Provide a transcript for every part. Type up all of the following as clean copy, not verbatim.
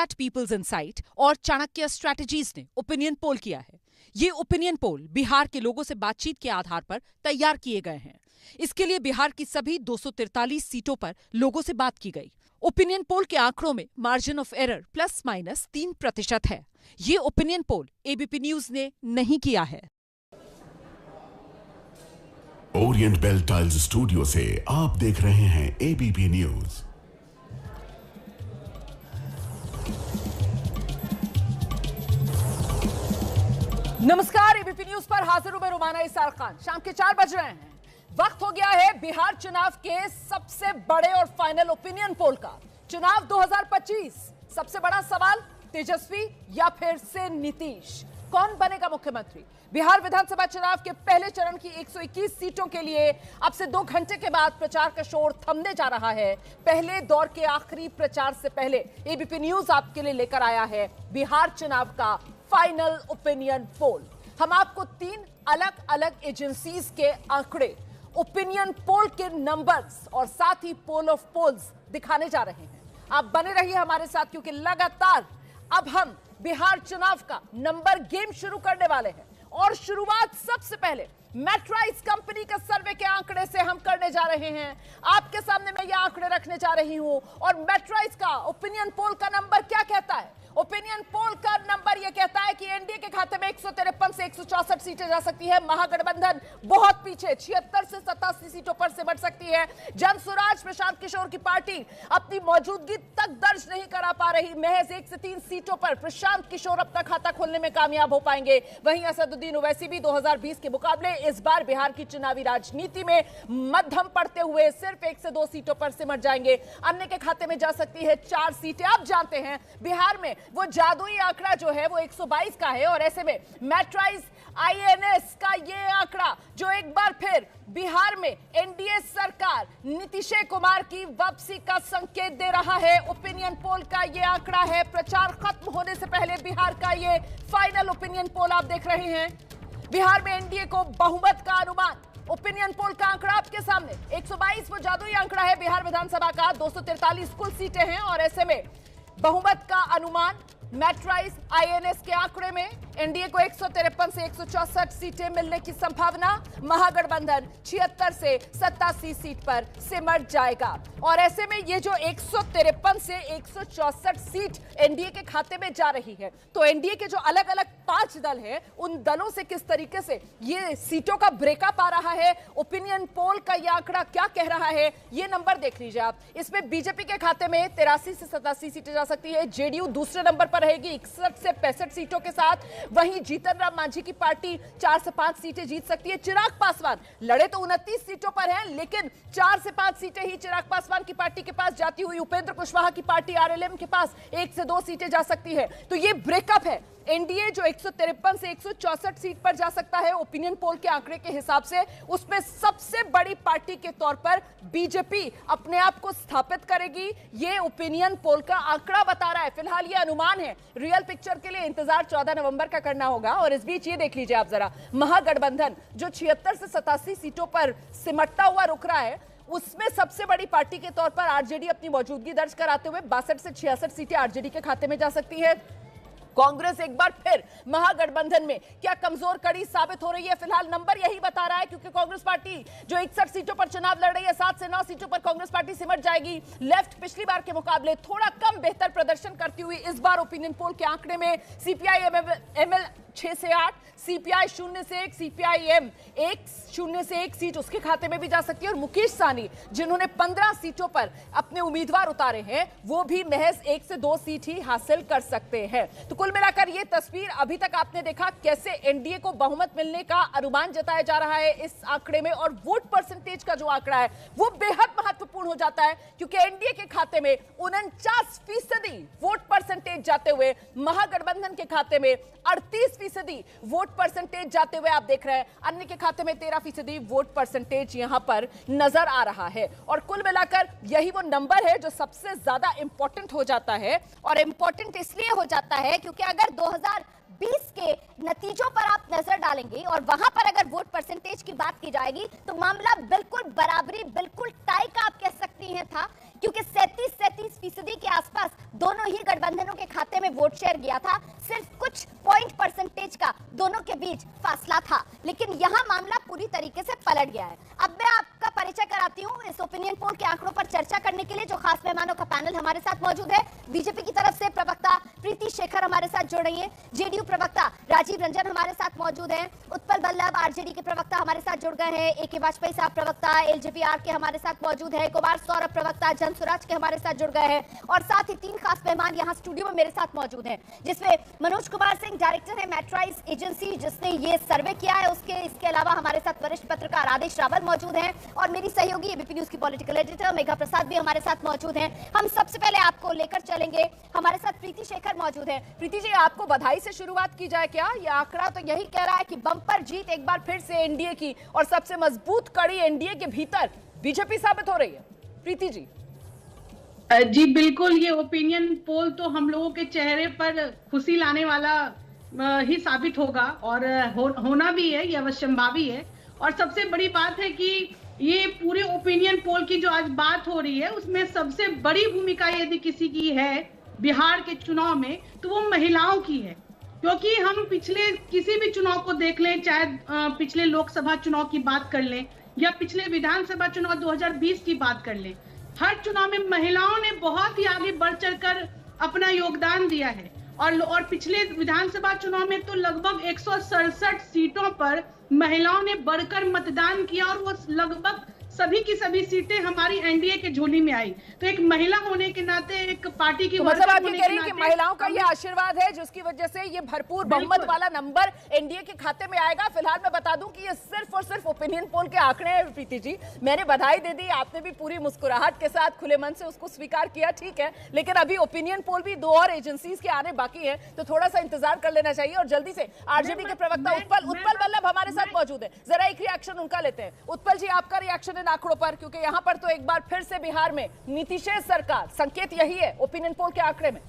Democrat peoples insight और Chanakya strategies ने opinion poll किया है। ये ओपिनियन पोल बिहार के लोगों से बातचीत के आधार पर तैयार किए गए हैं। इसके लिए बिहार की सभी 243 सीटों पर लोगों से बात की गई। ओपिनियन पोल के आंकड़ों में मार्जिन ऑफ एरर ±3% है। ये ओपिनियन पोल एबीपी न्यूज ने नहीं किया है। ओरिएंट बेल टाइल्स स्टूडियो से आप देख रहे हैं एबीपी न्यूज। नमस्कार, एबीपी न्यूज पर हाजिर हूं मैं रुमाना इसार खान। शाम के 4 बज रहे हैं। वक्त हो गया है बिहार चुनाव के सबसे बड़े और फाइनल ओपिनियन पोल का। चुनाव 2025, सबसे बड़ा सवाल तेजस्वी या फिर से नीतीश, कौन बनेगा मुख्यमंत्री? बिहार विधानसभा चुनाव के पहले चरण की 121 सीटों के लिए अब से 2 घंटे के बाद प्रचार का शोर थमने जा रहा है। पहले दौर के आखिरी प्रचार से पहले एबीपी न्यूज आपके लिए लेकर आया है बिहार चुनाव का फाइनल ओपिनियन पोल। हम आपको 3 अलग अलग एजेंसीज के आंकड़े, ओपिनियन पोल के नंबर्स और साथ ही पोल ऑफ पोल्स दिखाने जा रहे हैं। आप बने रहिए हमारे साथ, क्योंकि लगातार अब हम बिहार चुनाव का नंबर गेम शुरू करने वाले हैं। और शुरुआत सबसे पहले मैट्राइज कंपनी का सर्वे के आंकड़े से हम करने जा रहे हैं। आपके सामने मैं ये आंकड़े रखने जा रही हूं और मैट्राइज का ओपिनियन पोल का नंबर क्या कहता है? ओपिनियन पोल का नंबर यह कहता है कि एनडीए के खाते में 153 से 164 सीटें जा सकती है। महागठबंधन बहुत पीछे 76 से 87 सीटों पर सिमट सकती है। जनसुराज प्रशांत किशोर की पार्टी अपनी मौजूदगी तक दर्ज नहीं करा पा रही। महज 1 से 3 सीटों पर प्रशांत किशोर अपना खाता खोलने में कामयाब हो पाएंगे। वहीं असदुद्दीन ओवैसी भी 2020 के मुकाबले इस बार बिहार की चुनावी राजनीति में मध्यम पड़ते हुए सिर्फ 1 से 2 सीटों पर सिमट जाएंगे। अन्य के खाते में जा सकती है 4 सीटें। आप जानते हैं बिहार में वो जादुई आंकड़ा जो है वो 122 का है, और ऐसे में मैट्राइज आईएनएस का ये आंकड़ा जो एक बार फिर बिहार में एनडीए सरकार नीतीश कुमार की वापसी का संकेत दे रहा है। ओपिनियन पोल का ये आंकड़ा है। प्रचार खत्म होने से पहले बिहार का ये फाइनल ओपिनियन पोल आप देख रहे हैं। बिहार में एनडीए को बहुमत का अनुमान, ओपिनियन पोल का आंकड़ा आपके सामने 122 वो जादुई आंकड़ा है बिहार विधानसभा का। 243 कुल सीटें हैं और ऐसे में बहुमत का अनुमान मैट्राइज आईएनएस के आंकड़े में एनडीए को 153 से 164 सीटें मिलने की संभावना। महागठबंधन 76 से 87 सीट पर सिमट जाएगा। और ऐसे में ये जो 153 से 164 सीट एनडीए के खाते में जा रही है, तो एनडीए के जो अलग अलग 5 दल हैं, उन दलों से किस तरीके से ये सीटों का ब्रेकअप आ रहा है, ओपिनियन पोल का ये आंकड़ा क्या कह रहा है, ये नंबर देख लीजिए आप। इसमें बीजेपी के खाते में 83 से 87 सीटें जा सकती है। जेडीयू दूसरे नंबर पर रहेगी 61 से 65 सीटों के साथ। वहीं जीतन राम मांझी की पार्टी 4 से 5 सीटें जीत सकती है। चिराग पासवान लड़े तो 29 सीटों पर हैं, लेकिन 4 से 5 सीटें ही चिराग पासवान की पार्टी के पास जाती हुई उपेंद्र कुशवाहा की पार्टी आरएलएम के पास 1 से 2 सीटें जा सकती है। तो ये ब्रेकअप है। एनडीए जो 153 से 164 सीट पर जा सकता है ओपिनियन पोल के आंकड़े के हिसाब से, उसमें सबसे बड़ी पार्टी के तौर पर बीजेपी अपने आप को स्थापित करेगी। ये ओपिनियन पोल का आंकड़ा बता रहा है। फिलहाल ये अनुमान है। रियल पिक्चर के लिए इंतजार 14 नवंबर का करना होगा। और इस बीच ये देख लीजिए आप जरा, महागठबंधन जो 76 से 87 सीटों पर सिमटता हुआ रुक रहा है, उसमें सबसे बड़ी पार्टी के तौर पर आरजेडी अपनी मौजूदगी दर्ज कराते हुए 62 से 66 सीटें आरजेडी के खाते में जा सकती है। कांग्रेस एक बार फिर महागठबंधन में क्या कमजोर कड़ी साबित हो रही है? फिलहाल नंबर यही बता रहा है, क्योंकि कांग्रेस पार्टी जो 61 सीटों पर चुनाव लड़ रही है, 7 से 9 सीटों पर कांग्रेस पार्टी सिमट जाएगी। लेफ्ट पिछली बार के मुकाबले थोड़ा कम बेहतर प्रदर्शन करती हुई इस बार ओपिनियन पोल के आंकड़े में सीपीआई एमएल 6 से 8, सीपीआई 0 से 1, सीपीआईएम 0 से 1 सीट उसके खाते में भी जा सकती है। और मुकेश सहनी जिन्होंने 15 सीटों पर अपने उम्मीदवार उतारे हैं, वो भी महज 1 से 2 सीट ही हासिल कर सकते हैं। तो कुल मिलाकर ये तस्वीर अभी तक आपने देखा कैसे एनडीए को बहुमत मिलने का अनुमान जताया जा रहा है इस आंकड़े में। और वोट परसेंटेज का जो आंकड़ा है वो बेहद महत्वपूर्ण हो जाता है, क्योंकि एनडीए के खाते में 49% वोट परसेंटेज जाते हुए महागठबंधन के खाते में 38% वोट परसेंटेज जाते हुए आप देख रहे हैं। अन्य के खाते में 13% वोट परसेंटेज यहां पर नजर आ रहा है। और कुल मिलाकर यही वो नंबर है जो सबसे ज्यादा इंपॉर्टेंट हो जाता है। और इंपॉर्टेंट इसलिए हो जाता है क्योंकि अगर 2020 के नतीजों पर आप नजर डालेंगे और वहां पर अगर वोट परसेंटेज की बात की जाएगी तो मामला बिल्कुल बराबरी, बिल्कुल टाई का आप कह सकती हैं था। क्योंकि 37-37% के आसपास दोनों ही गठबंधनों के खाते में वोट शेयर गया था। सिर्फ कुछ पॉइंट परसेंटेज का दोनों के बीच फासला था, लेकिन यहां मामला पूरी तरीके से पलट गया है। अब मैं आपका परिचय कराती हूं इस ओपिनियन पोल के आंकड़ों पर चर्चा करने के लिए जो खास मेहमानों का पैनल हमारे साथ मौजूद है। बीजेपी की तरफ से प्रवक्ता प्रीति शेखर हमारे साथ जुड़ रही है, जेडीयू प्रवक्ता राजीव रंजन हमारे साथ मौजूद हैं, उत्पल बल्लभ आरजेडी के प्रवक्ता हमारे साथ जुड़ गए हैं, ए के वाजपेयी साहब प्रवक्ता एलजेपीआर के हमारे साथ मौजूद है, कुमार सौरभ प्रवक्ता जनसुराज के हमारे साथ जुड़ गए हैं, और साथ ही 3 खास मेहमान यहाँ स्टूडियो में मेरे साथ मौजूद हैं, जिसमें मनोज कुमार सिंह डायरेक्टर है मैट्राइज एजेंसी जिसने ये सर्वे किया है, इसके अलावा हमारे साथ वरिष्ठ पत्रकार आदेश रावल मौजूद हैं, और मेरी सहयोगी एबीपी न्यूज की पॉलिटिकल एडिटर मेघा प्रसाद भी हमारे साथ मौजूद हैं। हम सबसे पहले आपको लेकर चलेंगे, हमारे साथ प्रीति शेखर मौजूद है। प्रीति जी, आपको बधाई से शुरुआत की जाए क्या? ये आंकड़ा तो यही कह रहा है कि बम्पर जीत एक बार फिर से एनडीए की, और सबसे मजबूत कड़ी एनडीए के भीतर बीजेपी साबित हो रही है। प्रीति जी। जी बिल्कुल, ये ओपिनियन पोल तो हम लोगों के चेहरे पर खुशी लाने वाला ही साबित होगा, और होना भी है, ये अवश्यंभावी है। और सबसे बड़ी बात है कि ये पूरे ओपिनियन पोल की जो आज बात हो रही है उसमें सबसे बड़ी भूमिका यदि किसी की है बिहार के चुनाव में तो वो महिलाओं की है, क्योंकि हम पिछले किसी भी चुनाव को देख लें, चाहे पिछले लोकसभा चुनाव की बात कर लें या पिछले विधानसभा चुनाव 2020 की बात कर लें, हर चुनाव में महिलाओं ने बहुत ही आगे बढ़ चढ़कर अपना योगदान दिया है। और पिछले विधानसभा चुनाव में तो लगभग 167 सीटों पर महिलाओं ने बढ़कर मतदान किया, और वो लगभग सभी की सभी सीटें हमारी एनडीए के झोली में आई। तो एक महिला होने के नाते, एक पार्टी की मतलब आप ये कह रही हैं कि महिलाओं का ये आशीर्वाद है जिसकी वजह से ये भरपूर बहुमत वाला नंबर एनडीए के खाते में आएगा। फिलहाल मैं बता दूं कि ये सिर्फ और सिर्फ ओपिनियन पोल के आंकड़े हैं। प्रीति जी, मैंने बधाई दे दी, आपने भी पूरी मुस्कुराहट के साथ खुले मन से उसको स्वीकार किया, ठीक है, लेकिन अभी ओपिनियन पोल भी 2 और एजेंसीज के आने बाकी है, तो थोड़ा सा इंतजार कर लेना चाहिए। और जल्दी से आरजेडी के प्रवक्ता उत्पल बल्लभ हमारे साथ मौजूद है, जरा एक रिएक्शन उनका लेते हैं। उत्पल जी, आपका रिएक्शन आंकड़ों पर, क्योंकि यहां पर तो एक बार फिर से बिहार में नीतीश सरकार, संकेत यही है ओपिनियन पोल के आंकड़े में।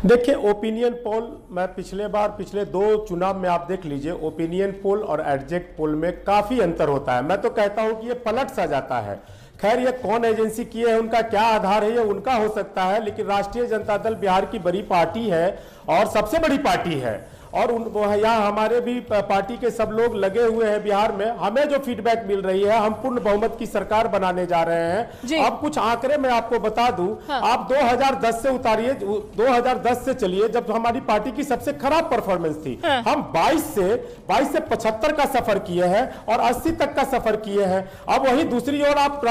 देखिए, ओपिनियन पोल मैं पिछले 2 चुनाव में आप देख लीजिए, ओपिनियन पोल और एग्जिट पोल में काफी अंतर होता है। मैं तो कहता हूं कि ये पलट सा जाता है। खैर, ये कौन एजेंसी की है, उनका क्या आधार है, ये उनका हो सकता है, लेकिन राष्ट्रीय जनता दल बिहार की बड़ी पार्टी है और सबसे बड़ी पार्टी है, और यहाँ हमारे भी पार्टी के सब लोग लगे हुए हैं बिहार में। हमें जो फीडबैक मिल रही है, हम पूर्ण बहुमत की सरकार बनाने जा रहे हैं। अब कुछ आंकड़े मैं आपको बता दूं। हाँ। आप 2010 से उतारिए, 2010 से चलिए, जब हमारी पार्टी की सबसे खराब परफॉर्मेंस थी। हाँ। हम 22 से 75 का सफर किए हैं और 80 तक का सफर किए हैं। अब वही दूसरी ओर आप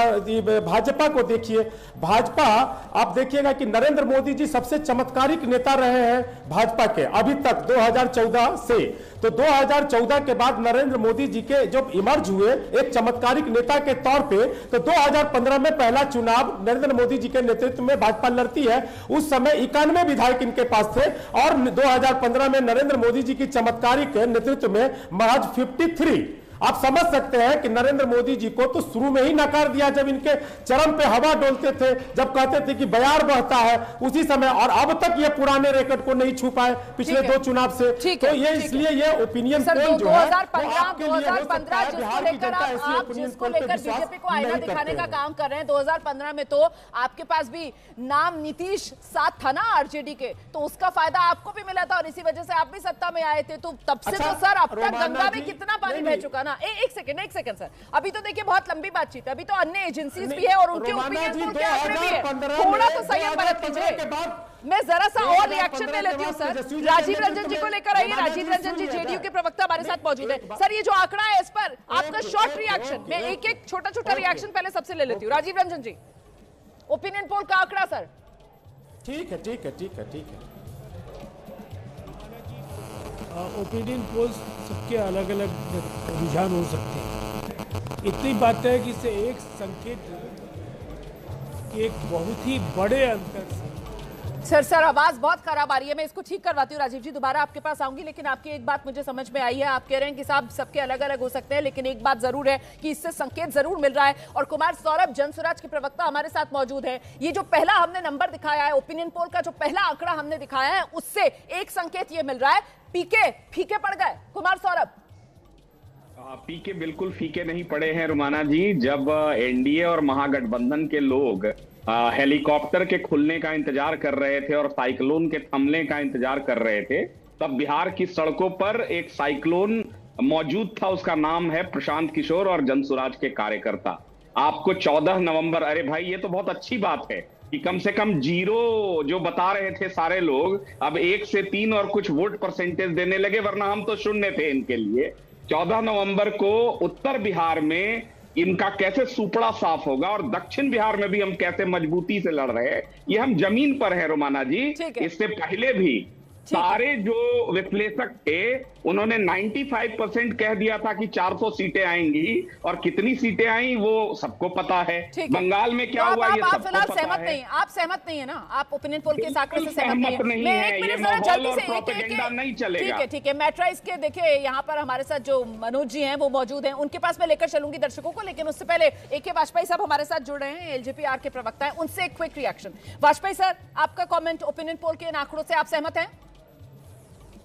भाजपा को देखिए। भाजपा, आप देखिएगा कि नरेंद्र मोदी जी सबसे चमत्कारिक नेता रहे हैं भाजपा के अभी तक 2014 से। तो 2014 के बाद नरेंद्र मोदी जी के जब इमर्ज हुए एक चमत्कारिक नेता के तौर पे, तो 2015 में पहला चुनाव नरेंद्र मोदी जी के नेतृत्व में भाजपा लड़ती है। उस समय 91 विधायक इनके पास थे, और 2015 में नरेंद्र मोदी जी की चमत्कारिक नेतृत्व में महज 53। आप समझ सकते हैं कि नरेंद्र मोदी जी को तो शुरू में ही नकार दिया जब इनके चरम पे हवा डोलते थे, जब कहते थे कि बयार बहता है, उसी समय, और अब तक ये पुराने रिकॉर्ड को नहीं छू पाए पिछले 2 चुनाव से। तो ये इसलिए ये ओपिनियन पोल जो है 2015 जिसको लेकर बीजेपी को आईना दिखाने का काम कर रहे हैं, 2015 में तो आपके पास भी नाम नीतीश साथ था ना आरजेडी के, तो उसका फायदा आपको भी मिला था और इसी वजह से आप भी सत्ता में आए थे। तो तब से तो सर अब तक गंगा में कितना पानी बह चुका ना। एक सेकंड सर, अभी तो देखिए बहुत लंबी बातचीत है, अभी तो अन्य एजेंसीज भी है और उनके ओपिनियन पोल के आंकड़े भी है, थोड़ा तो संयम बरत कीजिए। मैं जरा सा और रिएक्शन ले लेती हूँ सर। राजीव रंजन जी को लेकर आइए। राजीव रंजन जी जेडीयू के प्रवक्ता हमारे साथ मौजूद है। सर, ये जो आंकड़ा है इस पर आपका शॉर्ट रिएक्शन, मैं एक छोटा रिएक्शन पहले सबसे ले लेती हूँ। राजीव रंजन जी, ओपिनियन पोल का आंकड़ा सर। ठीक है। ओपिनियन पोल्स सबके अलग अलग रुझान हो सकते हैं। इतनी बात है कि इससे एक संकेत एक बहुत ही बड़े अंतर से। सर आवाज बहुत खराब आ रही है, मैं इसको ठीक करवाती हूँ। राजीव जी, दोबारा आपके पास आऊंगी, लेकिन आपकी एक बात मुझे समझ में आई है। आप कह रहे हैं कि साहब सबके अलग अलग हो सकते हैं, लेकिन एक बात जरूर है कि इससे संकेत जरूर मिल रहा है। और कुमार सौरभ जनसुराज के प्रवक्ता हमारे साथ मौजूद है। ये जो पहला हमने नंबर दिखाया है, ओपिनियन पोल का जो पहला आंकड़ा हमने दिखाया है, उससे एक संकेत ये मिल रहा है, पीके फीके पड़ गए। कुमार सौरभ, पीके बिल्कुल फीके नहीं पड़े हैं रुमाना जी। जब एनडीए और महागठबंधन के लोग हेलीकॉप्टर के खुलने का इंतजार कर रहे थे और साइक्लोन के थमने का इंतजार कर रहे थे, तब बिहार की सड़कों पर एक साइक्लोन मौजूद था। उसका नाम है प्रशांत किशोर और जनसुराज के कार्यकर्ता। आपको 14 नवंबर, अरे भाई ये तो बहुत अच्छी बात है कि कम से कम जीरो जो बता रहे थे सारे लोग, अब 1 से 3 और कुछ वोट परसेंटेज देने लगे, वरना हम तो शून्य थे इनके लिए। 14 नवंबर को उत्तर बिहार में इनका कैसे सुपड़ा साफ होगा और दक्षिण बिहार में भी हम कैसे मजबूती से लड़ रहे हैं, ये हम जमीन पर है रुमाना जी। इससे पहले भी सारे जो विश्लेषक थे उन्होंने 95% कह दिया था कि 400 सीटें आएंगी, और कितनी सीटें आई वो सबको पता है। बंगाल में क्या हुआ ये सबको पता सहमत है। नहीं, आप सहमत नहीं है ना? आप ओपिनियन पोल के इस आंकड़े से सहमत नहीं है। ये माहौल और से प्रोपेगेंडा नहीं चलेगा। ठीक है। मैट्राइज के देखिए यहाँ पर हमारे साथ जो मनोज जी हैं वो मौजूद हैं, उनके पास मैं लेकर चलूंगी दर्शकों को, लेकिन उससे पहले AK वाजपेयी साहब हमारे साथ जुड़ रहे हैं, LJPR के प्रवक्ता हैं, उनसे एक क्विक रिएक्शन। वाजपेयी सर, आपका कॉमेंट ओपिनियन पोल के इन आंकड़ों से आप सहमत हैं?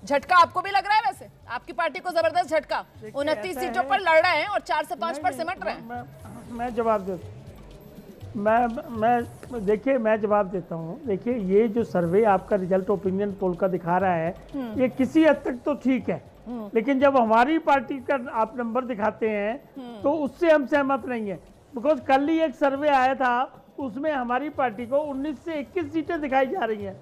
झटका आपको भी लग रहा है? वैसे आपकी पार्टी को जबरदस्त झटका, 29 सीटों पर लड़ रहे हैं और 4 से 5 पर सिमट रहे हैं। मैं जवाब देता मैं जवाब देता हूँ। देखिए, ये जो सर्वे आपका रिजल्ट ओपिनियन पोल का दिखा रहा है, ये किसी हद तक तो ठीक है, लेकिन जब हमारी पार्टी का आप नंबर दिखाते हैं तो उससे हम सहमत नहीं है। बिकॉज कल ही एक सर्वे आया था, उसमें हमारी पार्टी को 19 से 21 सीटें दिखाई जा रही हैं,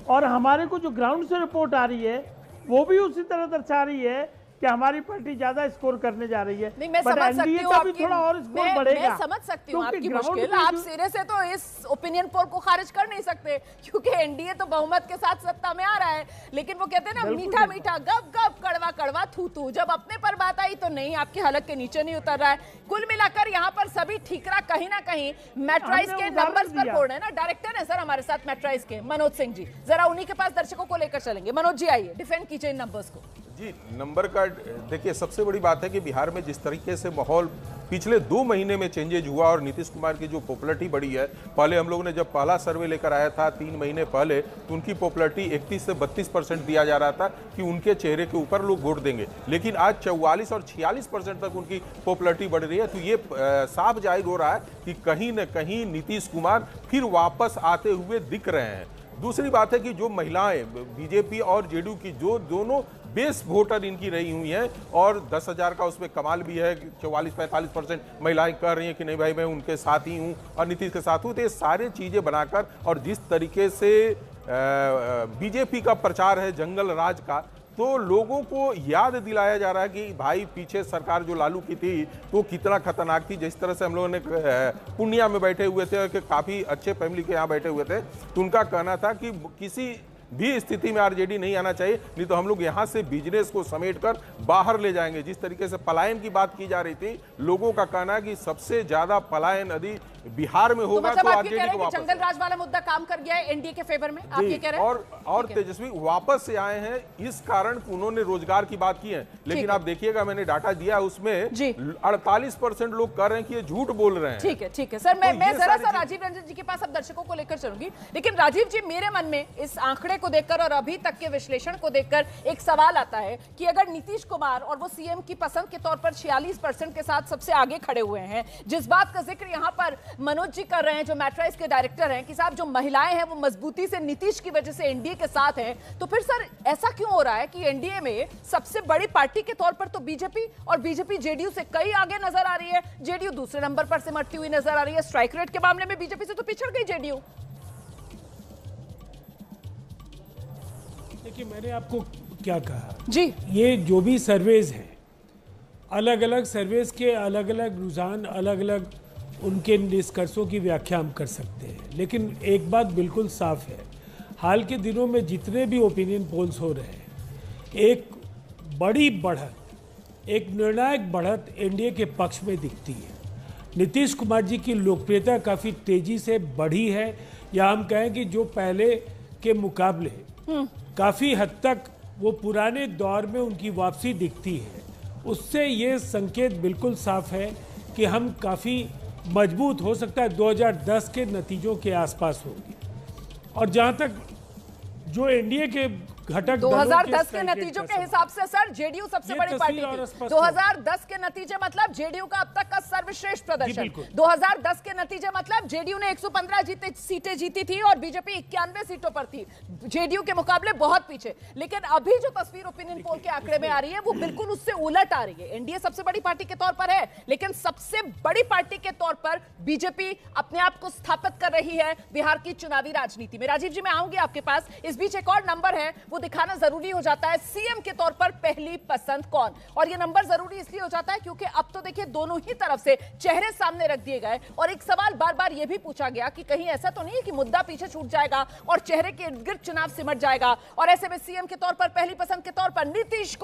और हमारे को जो ग्राउंड से रिपोर्ट आ रही है वो भी उसी तरह दर्शा रही है कि हमारी पार्टी ज्यादा स्कोर करने जा रही है। नहीं, मैं समझ सकती हूँ आपकी, थोड़ा और स्कोर बढ़ेगा। मैं समझ सकती हूँ आपकी मुश्किल। आप सिरे से तो इस ओपिनियन पोल को खारिज कर नहीं सकते, क्योंकि एनडीए तो बहुमत के साथ सत्ता में आ रहा है, लेकिन वो कहते हैं ना, मीठा मीठा गप गप कड़वा कड़वा थू थू, जब अपने पर बात आई तो नहीं, आपके हलक के नीचे नहीं उतर रहा है। कुल मिलाकर यहाँ पर सभी ठीकरा कहीं ना कहीं मैट्राइज के नंबर्स पर फोड़ है ना। डायरेक्टर है सर हमारे साथ मैट्राइज के, मनोज सिंह जी, जरा उन्हीं के पास दर्शकों को लेकर चलेंगे। मनोज जी आइए, डिफेंड कीजिए इन नंबर्स को। जी, नंबर का देखिए, सबसे बड़ी बात है कि बिहार में जिस तरीके से माहौल पिछले 2 महीने में चेंजेज हुआ और नीतीश कुमार की जो पॉपुलैरिटी बढ़ी है, पहले हम लोगों ने जब पहला सर्वे लेकर आया था 3 महीने पहले, तो उनकी पॉपुलैरिटी 31 से 32% दिया जा रहा था कि उनके चेहरे के ऊपर लोग वोट देंगे, लेकिन आज 44 और 46% तक उनकी पॉपुलैरिटी बढ़ रही है। तो ये साफ जाहिर हो रहा है कि कहीं न कहीं नीतीश कुमार फिर वापस आते हुए दिख रहे हैं। दूसरी बात है कि जो महिलाएं बीजेपी और जेडीयू की जो दोनों बेस वोटर इनकी रही हुई हैं, और 10,000 का उसमें कमाल भी है, 44-45% महिलाएं कह रही हैं कि नहीं भाई मैं उनके साथ ही हूं और नीतीश के साथ हूं। तो ये सारी चीजें बनाकर, और जिस तरीके से बीजेपी का प्रचार है जंगल राज का, तो लोगों को याद दिलाया जा रहा है कि भाई पीछे सरकार जो लालू की थी तो कितना खतरनाक थी। जिस तरह से हम लोगों ने पूर्णिया में बैठे हुए थे कि काफ़ी अच्छे फैमिली के यहाँ बैठे हुए थे, तो उनका कहना था कि किसी भी स्थिति में आरजेडी नहीं आना चाहिए, नहीं तो हम लोग यहाँ से बिजनेस को समेटकर बाहर ले जाएंगे। जिस तरीके से पलायन की बात की जा रही थी, लोगों का कहना है कि सबसे ज्यादा पलायन यदि बिहार में होगा तो आरजेडी को वापस, जंगल राज वाला मुद्दा काम कर गया है एनडीए के फेवर में, आप ये कह रहे हैं? और तेजस्वी वापस से आए हैं, इस कारण उन्होंने रोजगार की बात की है, लेकिन आप देखिएगा मैंने डाटा दिया उसमें 48% लोग कह रहे हैं कि ये झूठ बोल रहे हैं। ठीक है सर, मैं जरा सा राजीव रंजन जी के पास अब दर्शकों को लेकर चलूंगी, लेकिन राजीव जी, मेरे मन में इस आंकड़े को देखकर और अभी तक के विश्लेषण को देखकर एक सवाल आता है कि अगर नीतीश कुमार और वो सीएम की पसंद के तौर पर 46% के साथ सबसे आगे खड़े हुए हैं, जिस बात का जिक्र यहां पर मनोज जी कर रहे हैं जो मैट्राइज के डायरेक्टर हैं कि साहब जो महिलाएं हैं वो मजबूती से नीतीश की वजह से एनडीए के साथ हैं, तो फिर सर ऐसा क्यों हो रहा है कि एनडीए में सबसे बड़ी पार्टी के तौर पर तो बीजेपी, और बीजेपी जेडीयू से कई आगे नजर आ रही है, जेडीयू दूसरे नंबर पर सिमटती हुई नजर आ रही है, स्ट्राइक रेट के मामले में बीजेपी से तो पिछड़ गई जेडीयू। देखिए, मैंने आपको क्या कहा जी, ये जो भी सर्वेज हैं, अलग अलग सर्वेज के अलग अलग रुझान, अलग अलग उनके निष्कर्षों की व्याख्या हम कर सकते हैं, लेकिन एक बात बिल्कुल साफ है, हाल के दिनों में जितने भी ओपिनियन पोल्स हो रहे हैं, एक बड़ी बढ़त, एक निर्णायक बढ़त एनडीए के पक्ष में दिखती है। नीतीश कुमार जी की लोकप्रियता काफ़ी तेजी से बढ़ी है, या हम कहें कि जो पहले के मुकाबले काफ़ी हद तक वो पुराने दौर में उनकी वापसी दिखती है। उससे ये संकेत बिल्कुल साफ है कि हम काफ़ी मजबूत, हो सकता है 2010 के नतीजों के आसपास होगी। और जहाँ तक जो एनडीए के घटक 2010 के नतीजों के हिसाब से सर जेडीयू सबसे बड़ी पार्टी थी। 2010 के नतीजे मतलब जेडीयू का अब तक का सर्वश्रेष्ठ प्रदर्शन। 2010 के नतीजे मतलब जेडीयू ने 115 सीटें जीती थी और बीजेपी 91 सीटों पर थी, जेडीयू के मुकाबले बहुत पीछे। लेकिन अभी जो तस्वीर ओपिनियन पोल के आंकड़े में आ रही है वो बिल्कुल उससे उलट आ रही है। एनडीए सबसे बड़ी पार्टी के तौर पर है, लेकिन सबसे बड़ी पार्टी के तौर पर बीजेपी अपने आप को स्थापित कर रही है बिहार की चुनावी राजनीति में। राजीव जी, मैं आऊंगी आपके पास। इस बीच एक और नंबर है, वो दिखाना जरूरी हो जाता है, सीएम के तौर पर पहली पसंद कौन। और ये नंबर जरूरी इसलिए हो जाता है क्योंकि अब तो देखिए दोनों ही तरफ से चेहरे सामने रख दिए गए और एक सवाल बार बार यह भी पूछा गया कि कहीं ऐसा तो नहीं है कि मुद्दा पीछे छूट जाएगा और चेहरे के इर्द गिर्द चुनाव सिमट जाएगा। और ऐसे में सीएम के तौर पर पहली पसंद के तौर पर नीतीश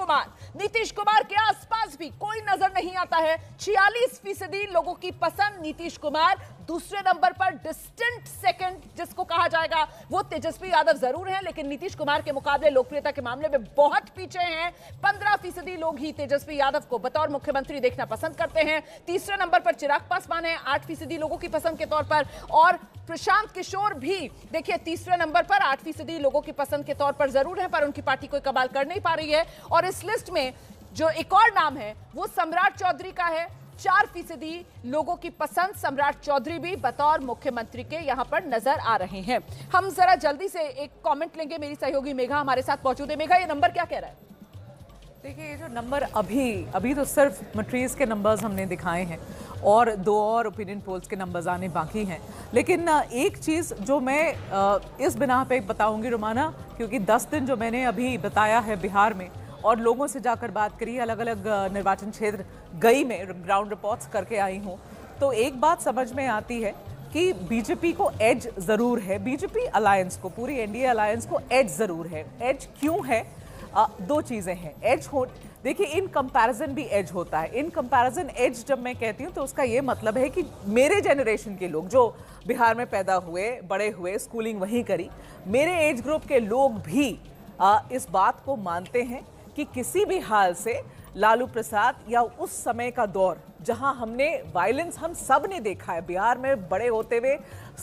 कुमार के आसपास भी कोई नजर नहीं आता है। 46% लोगों की पसंद नीतीश कुमार। दूसरे नंबर पर डिस्टेंट सेकंड जिसको कहा जाएगा वो तेजस्वी यादव जरूर हैं, लेकिन नीतीश कुमार के मुकाबले लोकप्रियता के मामले में बहुत पीछे हैं। 15% लोग ही तेजस्वी यादव को बतौर मुख्यमंत्री देखना पसंद करते हैं। तीसरे नंबर पर चिराग पासवान है 8% लोगों की पसंद के तौर पर, और प्रशांत किशोर भी देखिए तीसरे नंबर पर 8% लोगों की पसंद के तौर पर जरूर है, पर उनकी पार्टी कोई कमाल कर नहीं पा रही है। और इस लिस्ट में जो एक और नाम है वो सम्राट चौधरी का है। 4% लोगों की पसंद सम्राट चौधरी भी बतौर मुख्यमंत्री के यहां पर नजर आ रहे हैं। हम जरा जल्दी से एक कमेंट लेंगे, मेरी सहयोगी मेघा हमारे साथ मौजूद है। मेघा, ये नंबर क्या कह रहा है? देखिए, ये जो नंबर अभी तो सिर्फ मैट्रिक्स के नंबर्स हमने दिखाए हैं और 2 और ओपिनियन पोल्स के नंबर्स आने बाकी हैं। लेकिन एक चीज़ जो मैं इस बिना पे बताऊंगी रोमाना, क्योंकि 10 दिन जो मैंने अभी बताया है बिहार में और लोगों से जाकर बात करी, अलग अलग निर्वाचन क्षेत्र गई, मैं ग्राउंड रिपोर्ट्स करके आई हूँ, तो एक बात समझ में आती है कि बीजेपी को एज ज़रूर है, बीजेपी अलायंस को, पूरी एनडीए अलायंस को एज ज़रूर है। एज क्यों है? 2 चीज़ें हैं। एज हो, देखिए इन कंपैरिजन भी एज होता है। इन कंपैरिजन एज जब मैं कहती हूँ तो उसका ये मतलब है कि मेरे जनरेशन के लोग जो बिहार में पैदा हुए, बड़े हुए, स्कूलिंग वहीं करी, मेरे एज ग्रुप के लोग भी इस बात को मानते हैं कि किसी भी हाल से लालू प्रसाद या उस समय का दौर जहां हमने वायलेंस हम सब ने देखा है, बिहार में बड़े होते हुए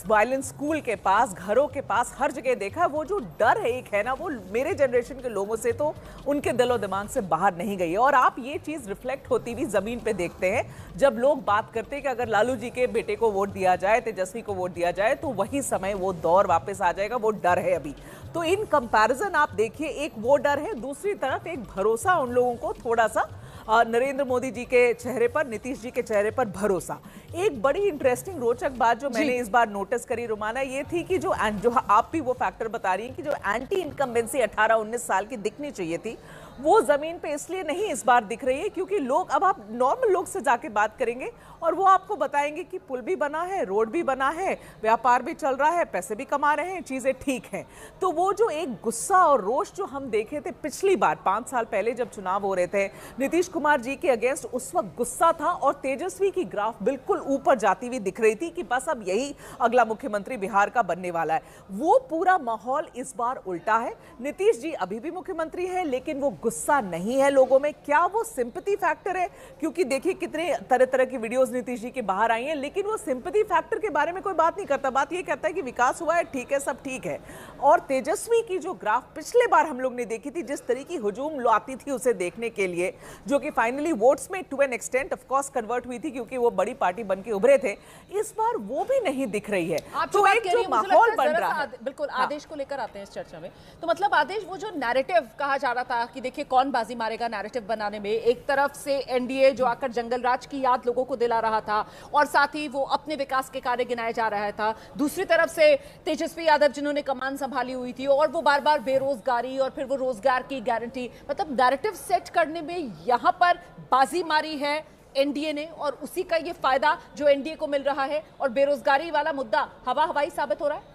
वायलेंस स्कूल के पास, घरों के पास, हर जगह देखा है। वो जो डर है एक है ना, वो मेरे जनरेशन के लोगों से तो उनके दिलो दिमाग से बाहर नहीं गई है। और आप ये चीज़ रिफ्लेक्ट होती हुई ज़मीन पे देखते हैं जब लोग बात करते हैं कि अगर लालू जी के बेटे को वोट दिया जाए, तेजस्वी को वोट दिया जाए, तो वही समय वो दौर वापस आ जाएगा। वो डर है अभी। तो इन कंपैरिजन आप देखिए, एक वो डर है, दूसरी तरफ एक भरोसा उन लोगों को थोड़ा सा नरेंद्र मोदी जी के चेहरे पर, नीतीश जी के चेहरे पर भरोसा। एक बड़ी इंटरेस्टिंग रोचक बात जो मैंने इस बार नोटिस करी रोमाना, ये थी कि जो आप भी वो फैक्टर बता रही हैं कि जो एंटी इनकम्बेंसी 18-19 साल की दिखनी चाहिए थी, वो जमीन पे इसलिए नहीं इस बार दिख रही है क्योंकि लोग, अब आप नॉर्मल लोग से जाके बात करेंगे और वो आपको बताएंगे कि पुल भी बना है, रोड भी बना है, व्यापार भी चल रहा है, पैसे भी कमा रहे हैं, चीजें ठीक हैं। तो वो जो एक गुस्सा और रोष जो हम देखे थे पिछली बार 5 साल पहले जब चुनाव हो रहे थे नीतीश कुमार जी के अगेंस्ट, उस वक्त गुस्सा था और तेजस्वी की ग्राफ बिल्कुल ऊपर जाती हुई दिख रही थी कि बस अब यही अगला मुख्यमंत्री बिहार का बनने वाला है। वो पूरा माहौल इस बार उल्टा है। नीतीश जी अभी भी मुख्यमंत्री है, लेकिन वो गुस्सा नहीं है लोगों में। क्या वो सिंपैथी फैक्टर है? क्योंकि देखिए कितने तरह तरह की वीडियोस नीतीश जी के बाहर आई हैं, लेकिन वो सिंपैथी फैक्टर के बारे में कोई बात नहीं करता। बात ये कहता है कि विकास हुआ है, ठीक है, सब ठीक है। और तेजस्वी की जो ग्राफ पिछले बार हम लोग ने देखी थी, जिस तरह की हुजूम आती थी उसे देखने के लिए, जो कि फाइनली वोट्स में to an extent of course convert हुई थी क्योंकि वो बड़ी पार्टी बन के उभरे थे, इस बार वो भी नहीं दिख रही है। तो एक जो माहौल बन रहा है, बिल्कुल आदेश को लेकर आते हैं इस चर्चा में। तो मतलब आदेश, वो जो नैरेटिव कहा जा रहा था कि देखिए कौन बाजी मारेगा नैरेटिव बनाने में, एक तरफ से एनडीए जो आकर जंगल राज की याद लोगों को दिला रहा था और साथ ही वो अपने विकास के कार्य गिनाए जा रहा था, दूसरी तरफ से तेजस्वी यादव जिन्होंने कमान संभाली हुई थी और वो बार बार बेरोजगारी और फिर वो रोजगार की गारंटी, मतलब नैरेटिव सेट करने में यहां पर बाजी मारी है एनडीए ने और उसी का ये फायदा जो एनडीए को मिल रहा है और बेरोजगारी वाला मुद्दा हवा हवाई साबित हो रहा है।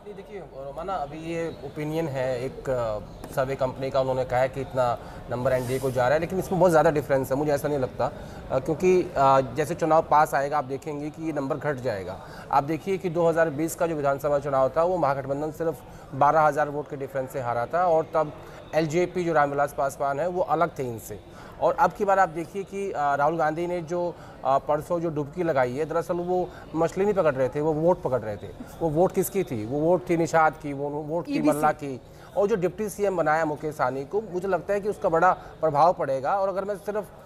देखिए रोमाना, अभी ये ओपिनियन है एक सर्वे कंपनी का, उन्होंने कहा है कि इतना नंबर एनडीए को जा रहा है, लेकिन इसमें बहुत ज़्यादा डिफरेंस है, मुझे ऐसा नहीं लगता। क्योंकि जैसे चुनाव पास आएगा आप देखेंगे कि ये नंबर घट जाएगा। आप देखिए कि 2020 का जो विधानसभा चुनाव था वो महागठबंधन सिर्फ 12,000 वोट के डिफरेंस से हारा था और तब एलजेपी जो रामविलास पासवान है वो अलग थे इनसे। और अब की बार आप देखिए कि राहुल गांधी ने जो परसों जो डुबकी लगाई है, दरअसल वो मछली नहीं पकड़ रहे थे, वो वोट पकड़ रहे थे। वो वोट किसकी थी? वो वोट थी निषाद की, वो वोट थी मल्ला की। और जो डिप्टी सीएम बनाया मुकेश सहनी को, मुझे लगता है कि उसका बड़ा प्रभाव पड़ेगा। और अगर मैं सिर्फ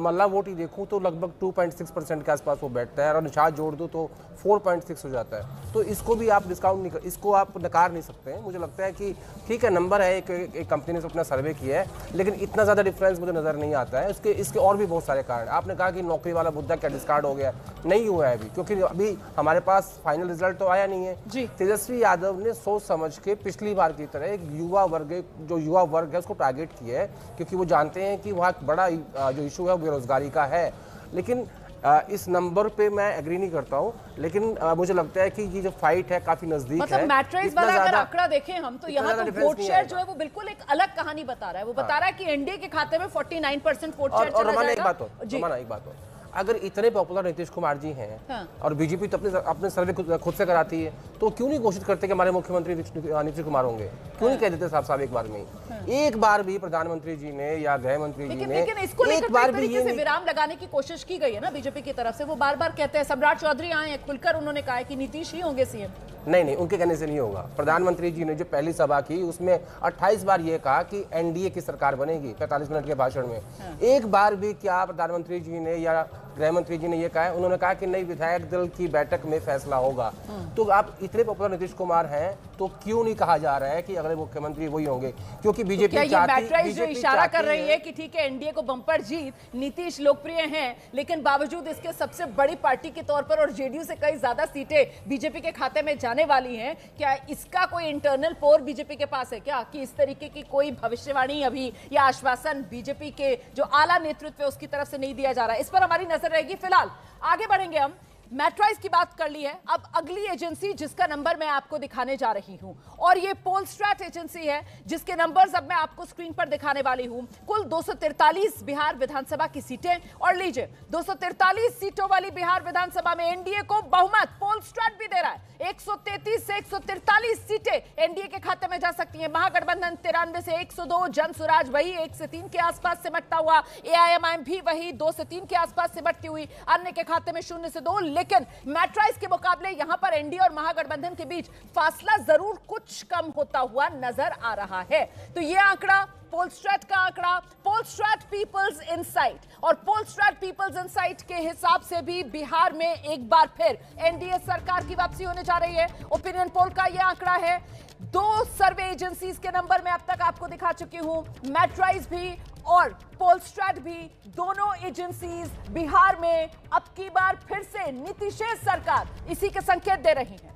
मल्ला वोट ही देखूं तो लगभग 2.6% के आसपास वो बैठता है, और निषाद जोड़ दूं तो 4.6 हो जाता है। तो इसको भी आप डिस्काउंट नहीं कर, इसको आप नकार नहीं सकते हैं। मुझे लगता है कि ठीक है, नंबर है, एक कंपनी ने अपना सर्वे किया है, लेकिन इतना ज़्यादा डिफरेंस मुझे नज़र नहीं आता है। इसके और भी बहुत सारे कारण। आपने कहा कि नौकरी वाला मुद्दा क्या डिस्कार्ड हो गया? नहीं हुआ है अभी, क्योंकि अभी हमारे पास फाइनल रिजल्ट तो आया नहीं है। तेजस्वी यादव ने सोच समझ के पिछली बार की तरह एक युवा वर्ग है उसको टारगेट किया है, क्योंकि वो जानते हैं कि वहाँ बड़ा जो इशू है बेरोजगारी का है। लेकिन इस नंबर पे मैं एग्री नहीं करता हूँ, लेकिन मुझे लगता है कि ये जो फाइट है काफी नजदीक है। मतलब मैट्राइज वाला अगर आंकड़ा देखें हम तो यहाँ तो वोट शेयर जो है वो बिल्कुल एक अलग कहानी बता रहा है। वो बता रहा है कि एनडीए के खाते में 49% वोट शेयर चला जाएगा। एक बात हो, अगर इतने पॉपुलर नीतीश कुमार जी हैं और बीजेपी तो अपने सर्वे खुद से कराती है, तो क्यों नहीं घोषित करते कि हमारे मुख्यमंत्री नीतीश कुमार होंगे? क्यों नहीं कह देते साहब एक बार में? एक बार भी प्रधानमंत्री जी ने या गृह मंत्री जी ने एक बार भी ये विराम लगाने की कोशिश की गई है ना बीजेपी की तरफ से। वो बार बार कहते हैं, सम्राट चौधरी आए हैं खुलकर, उन्होंने कहा है कि नीतीश ही होंगे सीएम। नहीं, उनके कहने से नहीं होगा। प्रधानमंत्री जी ने जो पहली सभा की उसमें 28 बार ये कहा कि एनडीए की सरकार बनेगी 45 मिनट के भाषण में। एक बार भी क्या प्रधानमंत्री जी ने या गृह मंत्री जी ने ये कहा है? उन्होंने कहा कि नई विधायक दल की बैठक में फैसला होगा। तो आप इतने पॉपुलर नीतीश कुमार हैं तो क्यों नहीं कहा जा रहा है कि अगले मुख्यमंत्री वही होंगे? क्योंकि बीजेपी जो इशारा कर रही है कि ठीक है एनडीए को बम्पर जीत, नीतीश लोकप्रिय हैं, लेकिन बावजूद इसके सबसे बड़ी पार्टी के तौर पर और जेडीयू से कई ज्यादा सीटें बीजेपी के खाते में जाने वाली हैं। क्या इसका कोई इंटरनल पोर बीजेपी के पास है क्या, कि इस तरीके की कोई भविष्यवाणी अभी या आश्वासन बीजेपी के जो आला नेतृत्व है उसकी तरफ से नहीं दिया जा रहा है? इस पर हमारी नजर रहेगी। फिलहाल आगे बढ़ेंगे हम। मैट्राइज की बात कर ली है, अब अगली एजेंसी जिसका नंबर मैं आपको दिखाने जा रही हूं, और ये पोलस्ट्रैट एजेंसी है जिसके नंबर्स अब मैं आपको स्क्रीन पर दिखाने वाली हूं। कुल 243 बिहार विधानसभा की सीटें, और लीजिए 243 सीटों वाली बिहार विधानसभा में एनडीए को बहुमत पोलस्ट्रैट भी दे रहा है। 133 से 143 सीटें एनडीए के खाते में जा सकती हैं। महागठबंधन 93 से 102, जनसुराज वही 1 से 3 के आसपास सिमटता हुआ, एआईएमआईएम भी वही 2 से 3 के आसपास सिमटती हुई, अन्य के खाते में 0 से 2। लेकिन मैट्राइज के मुकाबले यहां पर एनडीए और महागठबंधन के बीच फासला जरूर कुछ कम होता हुआ नजर आ रहा है। तो यह आंकड़ा पोलस्ट्रैट का आंकड़ा, पोलस्ट्रैट पीपल्स इनसाइट, और पोलस्ट्रैट पीपल्स इनसाइट के हिसाब से भी बिहार में एक बार फिर एनडीए सरकार की वापसी होने जा रही है। ओपिनियन पोल का यह आंकड़ा है। 2 सर्वे एजेंसीज के नंबर मैं अब तक आपको दिखा चुकी हूं, मैट्राइज भी और पोलस्ट्रैट भी। दोनों एजेंसीज बिहार में अब की बार फिर से नीतीश सरकार इसी के संकेत दे रही हैं।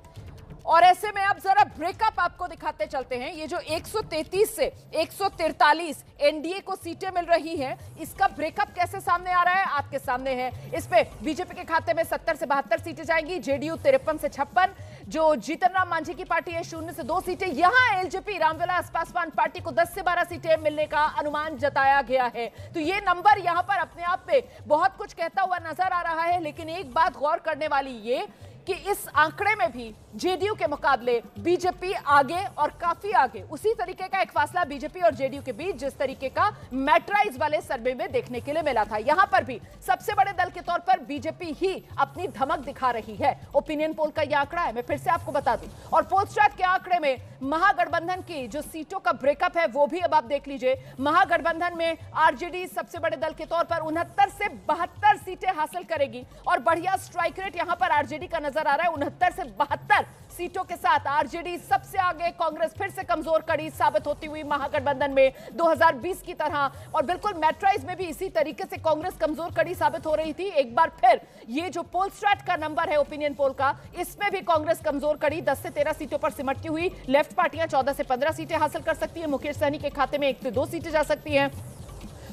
और ऐसे में अब जरा ब्रेकअप आपको दिखाते चलते हैं। ये जो 133 से 143 एनडीए को सीटें मिल रही हैं, इसका ब्रेकअप कैसे सामने आ रहा है आपके सामने है। इस पे बीजेपी के खाते में 70 से 72 सीटें जाएंगी, जेडीयू 53 से 56, जो जीतन राम मांझी की पार्टी है 0 से 2 सीटें। यहां एलजेपी रामविलास पासवान पार्टी को 10 से 12 सीटें मिलने का अनुमान जताया गया है। तो ये नंबर यहां पर अपने आप पे बहुत कुछ कहता हुआ नजर आ रहा है। लेकिन एक बात गौर करने वाली ये कि इस आंकड़े में भी जेडीयू के मुकाबले बीजेपी आगे और काफी आगे। उसी तरीके का एक फासला बीजेपी और जेडीयू के बीच जिस तरीके का मैट्राइज वाले सर्वे में देखने के लिए मिला था, यहां पर भी सबसे बड़े दल के तौर पर बीजेपी ही अपनी धमक दिखा रही है। ओपिनियन पोल का यह आंकड़ा है, मैं फिर से आपको बता दूं। और पोलस्ट्रैट के आंकड़े में महागठबंधन की जो सीटों का ब्रेकअप है वो भी अब आप देख लीजिए। महागठबंधन में आरजेडी सबसे बड़े दल के तौर पर 69 से 72 सीटें हासिल करेगी, और बढ़िया स्ट्राइक रेट यहां पर आरजेडी का नजर आ रहा है। 69 से 72 सीटों के साथ आरजेडी सबसे आगे, कांग्रेस फिर से कमजोर कड़ी साबित होती हुई महागठबंधन में 2020 की तरह। और बिल्कुल मैट्राइज में भी इसी तरीके से कांग्रेस कमजोर कड़ी साबित हो रही थी। एक बार फिर ये जो पोलस्ट्रैट का नंबर है ओपिनियन पोल का, इसमें भी कांग्रेस कमजोर कड़ी 10 से 13 सीटों पर सिमटती हुई। लेफ्ट पार्टियां 14 से 15 सीटें हासिल कर सकती है। मुकेश सहनी के खाते में 1 से 2 सीटें जा सकती हैं,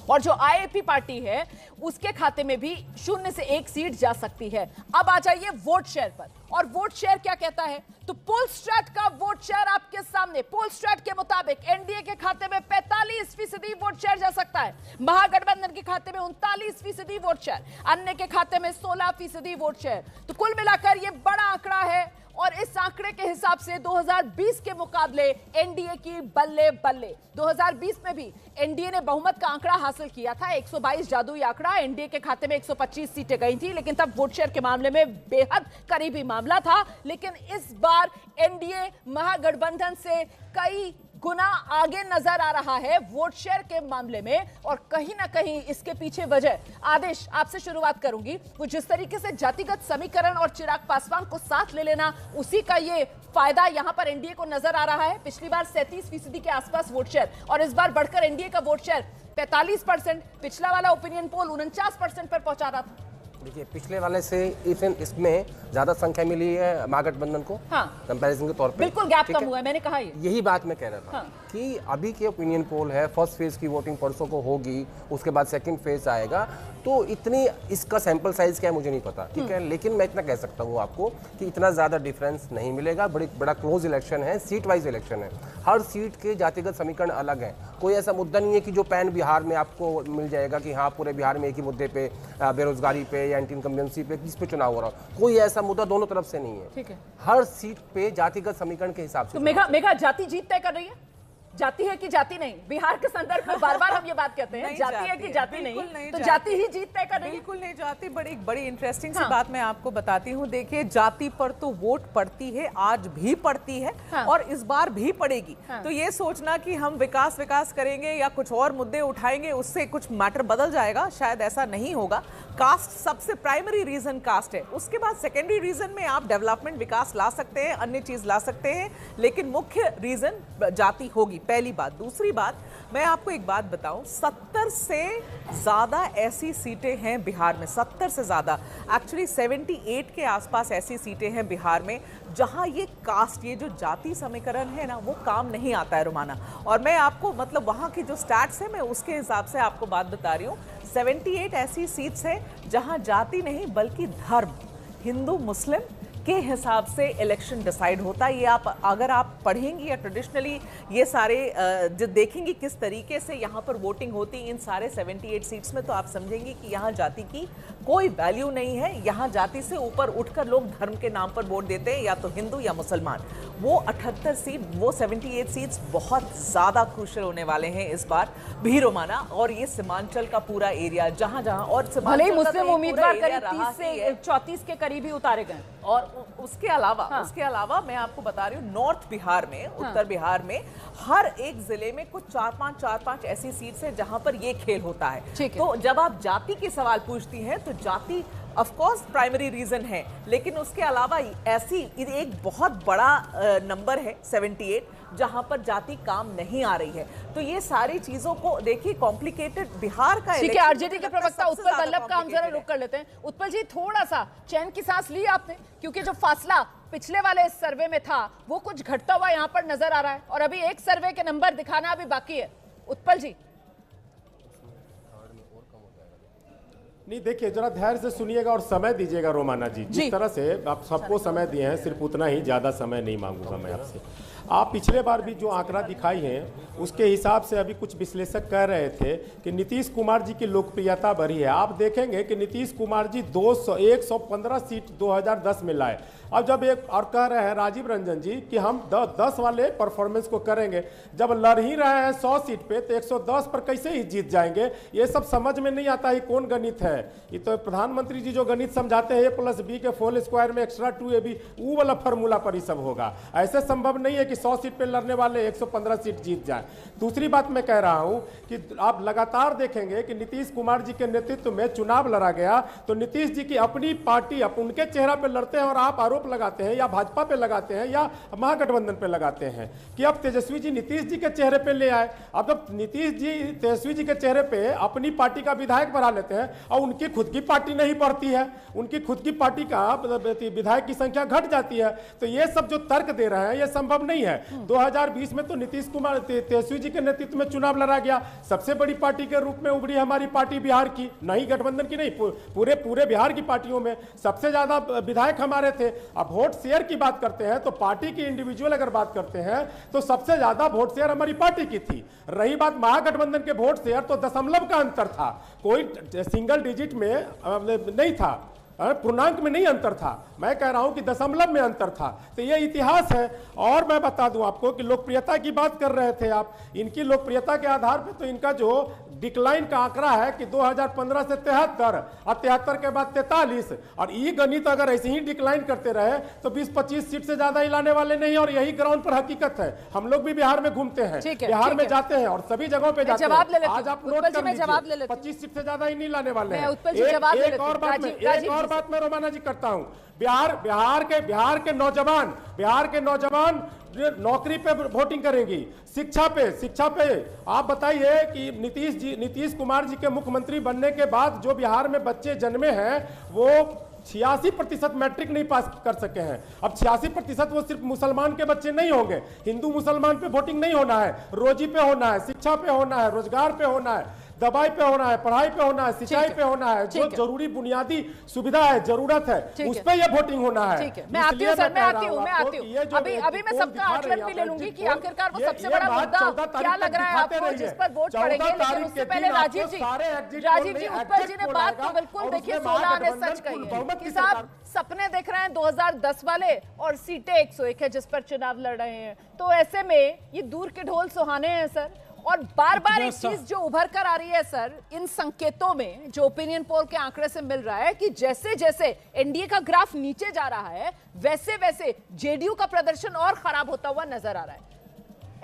और जो आईएपी पार्टी है उसके खाते में भी 0 से 1 सीट जा सकती है। अब आ जाइए वोट शेयर पर, और वोट शेयर क्या कहता है। तो पोलस्ट्रैट का वोट शेयर आपके सामने। पोलस्ट्रैट के मुताबिक एनडीए के खाते में 45% वोट शेयर जा सकता है, महागठबंधन के खाते में 39% वोट शेयर, अन्य के खाते में 16% वोट शेयर। तो कुल मिलाकर यह बड़ा आंकड़ा है, और इस आंकड़े आंकड़े के हिसाब से 2020 के मुकाबले एनडीए की बल्ले बल्ले। 2020 में भी एनडीए ने बहुमत का आंकड़ा हासिल किया था, 122 जादुई आंकड़ा। एनडीए के खाते में 125 सीटें गई थी, लेकिन तब वोट शेयर के मामले में बेहद करीबी मामला था। लेकिन इस बार एनडीए महागठबंधन से कई गुना आगे नजर आ रहा है वोट शेयर के मामले में, और कहीं ना कहीं इसके पीछे वजह, आदेश आपसे शुरुआत करूंगी, वो जिस तरीके से जातिगत समीकरण और चिराग पासवान को साथ ले लेना, उसी का ये फायदा यहां पर एनडीए को नजर आ रहा है। पिछली बार 37% के आसपास वोट शेयर, और इस बार बढ़कर एनडीए का वोट शेयर 45%। पिछला वाला ओपिनियन पोल 49% पर पहुंचा रहा था। देखिए, पिछले वाले से इसमें ज्यादा संख्या मिली है महागठबंधन को, हाँ, कंपैरिजन के तौर पे बिल्कुल गैप कम हुआ है, मैंने कहा यही बात मैं कह रहा था। हाँ। कि अभी के ओपिनियन पोल है, फर्स्ट फेज की वोटिंग परसों को होगी, उसके बाद सेकंड फेज आएगा, तो इतनी इसका सैंपल साइज क्या है मुझे नहीं पता, ठीक है, लेकिन मैं इतना कह सकता हूँ आपको कि इतना ज्यादा डिफरेंस नहीं मिलेगा। बड़ा क्लोज इलेक्शन है, सीट वाइज इलेक्शन है, हर सीट के जातिगत समीकरण अलग है। कोई ऐसा मुद्दा नहीं है कि जो पैन बिहार में आपको मिल जाएगा कि हाँ पूरे बिहार में एक ही मुद्दे पे, बेरोजगारी पे या एंटी इनकम्बेंसी पे, किस पे चुनाव हो रहा हो, कोई ऐसा मुद्दा दोनों तरफ से नहीं है। ठीक है, हर सीट पे जातिगत समीकरण के हिसाब से। तो मेघा जाति जीत तय कर रही है, जाति है कि जाति नहीं? बिहार के संदर्भ में बार बार हम ये बात कहते हैं, जाति है कि जाति नहीं, तो जाति ही जीत तय कर रही है। बिल्कुल नहीं जाती। बड़ी इंटरेस्टिंग सी बात मैं आपको बताती हूँ। देखिए, जाति पर तो वोट पड़ती है, आज भी पड़ती है, और इस बार भी पड़ेगी। तो ये सोचना कि हम विकास करेंगे या कुछ और मुद्दे उठाएंगे उससे कुछ मैटर बदल जाएगा, शायद ऐसा नहीं होगा। कास्ट सबसे प्राइमरी रीजन कास्ट है, उसके बाद सेकेंडरी रीजन में आप डेवलपमेंट, विकास ला सकते हैं, अन्य चीज ला सकते हैं, लेकिन मुख्य रीजन जाति होगी, पहली बात। दूसरी बात, मैं आपको एक बात बताऊं, 70 से ज्यादा ऐसी सीटें हैं बिहार में, 70 से ज्यादा, एक्चुअली 78 के आसपास ऐसी सीटें हैं बिहार में जहां ये कास्ट, ये जो जाति समीकरण है ना, वो काम नहीं आता है रुमाना। और मैं आपको मतलब वहां की जो स्टैट्स है, मैं उसके हिसाब से आपको बात बता रही हूँ। 78 ऐसी सीट्स हैं जहां जाति नहीं बल्कि धर्म, हिंदू मुस्लिम के हिसाब से इलेक्शन डिसाइड होता है। ये आप अगर आप पढ़ेंगी या ट्रेडिशनली ये सारे जो देखेंगी किस तरीके से यहाँ पर वोटिंग होती इन सारे 78 सीट्स में, तो आप समझेंगी कि यहाँ जाति की कोई वैल्यू नहीं है। यहाँ जाति से ऊपर उठकर लोग धर्म के नाम पर वोट देते हैं, या तो हिंदू या मुसलमान। वो 78 सीट, वो 78 सीट्स बहुत ज़्यादा क्रूशियल होने वाले हैं इस बार भी रोमाना। और ये सीमांचल का पूरा एरिया, जहाँ जहाँ, और भले ही मुस्लिम उम्मीदवार करीब 30 से 34 के करीब ही उतारे गए। और उसके अलावा मैं आपको बता रही हूँ, नॉर्थ बिहार में, उत्तर बिहार में हर एक जिले में कुछ 4-5 ऐसी सीट्स है जहां पर ये खेल होता है। तो जब आप जाति के सवाल पूछती हैं तो जाति ऑफ कोर्स प्राइमरी रीजन है, लेकिन उसके अलावा ऐसी एक बहुत बड़ा नंबर है 78 जहां पर जाति काम नहीं आ रही है। तो ये सारी चीजों को देखिए, कॉम्प्लिकेटेड बिहार का। ठीक है, आरजेडी के प्रवक्ता उत्पल बल्लभ का हम जरा रुक कर लेते हैं। उत्पल जी, थोड़ा सा चैन की सांस ली आपने, क्योंकि जो फासला पिछले वाले सर्वे में था वो कुछ घटता हुआ यहाँ पर नजर आ रहा है, और अभी एक सर्वे के नंबर दिखाना अभी बाकी है। उत्पल जी, नहीं देखिए, जरा धैर्य से सुनिएगा और समय दीजिएगा रोमाना जी। जिस तरह से आप सबको समय दिए हैं, सिर्फ उतना ही, ज़्यादा समय नहीं मांगूंगा मैं आपसे। आप पिछले बार भी जो आंकड़ा दिखाई हैं उसके हिसाब से अभी कुछ विश्लेषक कह रहे थे कि नीतीश कुमार जी की लोकप्रियता बढ़ी है। आप देखेंगे कि नीतीश कुमार जी 115 सीट 2010 में लाए। अब जब एक और कह रहे हैं राजीव रंजन जी कि हम 10 वाले परफॉर्मेंस को करेंगे, जब लड़ ही रहे हैं 100 सीट पे तो 110 पर कैसे ही जीत जाएंगे? ये सब समझ में नहीं आता, ये कौन गणित है? ये तो प्रधानमंत्री जी जो गणित समझाते हैं A+B के होल स्क्वायर में एक्स्ट्रा 2AB, वो वाला फॉर्मूला पर ही सब होगा। ऐसे संभव नहीं है कि 100 सीट पे लड़ने वाले 115 सीट जीत जाए। दूसरी बात मैं कह रहा हूं कि आप लगातार देखेंगे कि नीतीश कुमार जी के नेतृत्व में चुनाव लड़ा गया, तो नीतीश जी की अपनी पार्टी उनके चेहरा पे लड़ते हैं और आप आरोप लगाते हैं, या भाजपा पे लगाते हैं या महागठबंधन पे लगाते हैं कि अब तेजस्वी जी नीतीश जी के चेहरे पे ले आए। अब जब नीतीश जी तेजस्वी जी के चेहरे पे अपनी पार्टी का विधायक बढ़ा लेते हैं और उनकी खुद की पार्टी नहीं बढ़ती है, उनकी खुद की पार्टी का विधायक की संख्या घट जाती है, तो ये सब जो तर्क दे रहे हैं ये संभव नहीं है। 2020 में तो नीतीश कुमार तेजस्वी जी के नेतृत्व में चुनाव लड़ा गया, सबसे बड़ी पार्टी के रूप में उभरी हमारी पार्टी बिहार की, नहीं गठबंधन की नहीं, पूरे बिहार की पार्टियों में सबसे ज्यादा विधायक हमारे थे। अब वोट शेयर की बात करते हैं तो पार्टी की इंडिविजुअल अगर बात करते हैं तो सबसे ज्यादा वोट शेयर हमारी पार्टी की थी। रही बात महागठबंधन के वोट शेयर, तो दशमलव का अंतर था, कोई सिंगल डिजिट में नहीं था। पूर्णांक में नहीं अंतर था, मैं कह रहा हूं कि दशमलव में अंतर था। तो ये इतिहास है। और मैं बता दूं आपको कि लोकप्रियता की बात कर रहे थे आप, इनकी लोकप्रियता के आधार पर तो इनका जो डिक्लाइन का आंकड़ा है कि 2015 से 73 और 73 के बाद 43, और ये गणित अगर ऐसे ही डिक्लाइन करते रहे तो 20-25 सीट से ज्यादा ही लाने वाले नहीं। और यही ग्राउंड पर हकीकत है। हम लोग भी बिहार में घूमते हैं, बिहार में जाते हैं और सभी जगहों पे जाते हैं। आज आप नोट कर लीजिए, 25 सीट से ज्यादा ही नहीं लाने वाले हैं। एक और बात मैं रोमाना जी करता हूं, बिहार के नौजवान नौकरी पे वोटिंग करेंगी, शिक्षा पे आप बताइए कि नीतीश कुमार जी के मुख्यमंत्री बनने के बाद जो बिहार में बच्चे जन्मे हैं वो 86% मैट्रिक नहीं पास कर सके हैं। अब 86% वो सिर्फ मुसलमान के बच्चे नहीं होंगे, हिंदू मुसलमान पे वोटिंग नहीं होना है, रोजी पे होना है, शिक्षा पे होना है, रोजगार पे होना है, दवाई पे होना है, पढ़ाई पे होना है, सिंचाई पे होना है, जो जरूरी बुनियादी सुविधा है, जरूरत है, उस पे ये वोटिंग होना है। मैं आती हूँ सर, मैं आती हूँ। अभी मैं सबका आकलन भी ले लूंगी कि आखिरकार वो सबसे बड़ा मुद्दा क्या लग रहा है आपको जिस पर वोट पड़ेंगे। लेकिन उससे पहले राजीव जी उत्पल जी ने बात तो बिल्कुल देखिए सोना ने सच कही है कि साहब सपने देख रहे हैं 2010 वाले और सीटें 101 है जिस पर चुनाव लड़ रहे हैं। तो ऐसे में ये दूर के ढोल सुहाने हैं सर। और बार बार एक चीज जो उभर कर आ रही है सर, इन संकेतों में जो ओपिनियन पोल के आंकड़े से मिल रहा है कि जैसे जैसे एनडीए का ग्राफ नीचे जा रहा है वैसे वैसे जेडीयू का प्रदर्शन और खराब होता हुआ नजर आ रहा है।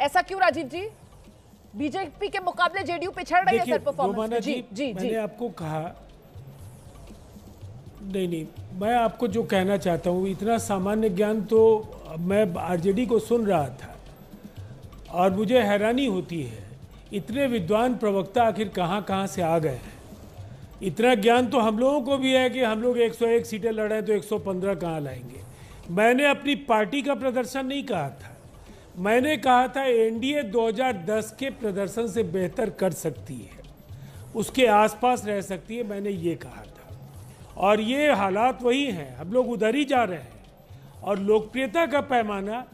ऐसा क्यों राजीव जी? बीजेपी के मुकाबले जेडीयू पिछड़ रही है सर परफॉर्मेंस। जी मैंने आपको कहा नहीं, मैं आपको जो कहना चाहता हूँ, इतना सामान्य ज्ञान तो मैं आरजेडी को सुन रहा था और मुझे हैरानी होती है, इतने विद्वान प्रवक्ता आखिर कहाँ से आ गए हैं। इतना ज्ञान तो हम लोगों को भी है कि हम लोग 101 सीटें लड़े तो 115 कहाँ लाएंगे। मैंने अपनी पार्टी का प्रदर्शन नहीं कहा था, मैंने कहा था एनडीए 2010 के प्रदर्शन से बेहतर कर सकती है, उसके आसपास रह सकती है, मैंने ये कहा था। और ये हालात वही हैं, हम लोग उधर ही जा रहे हैं। और लोकप्रियता का पैमाना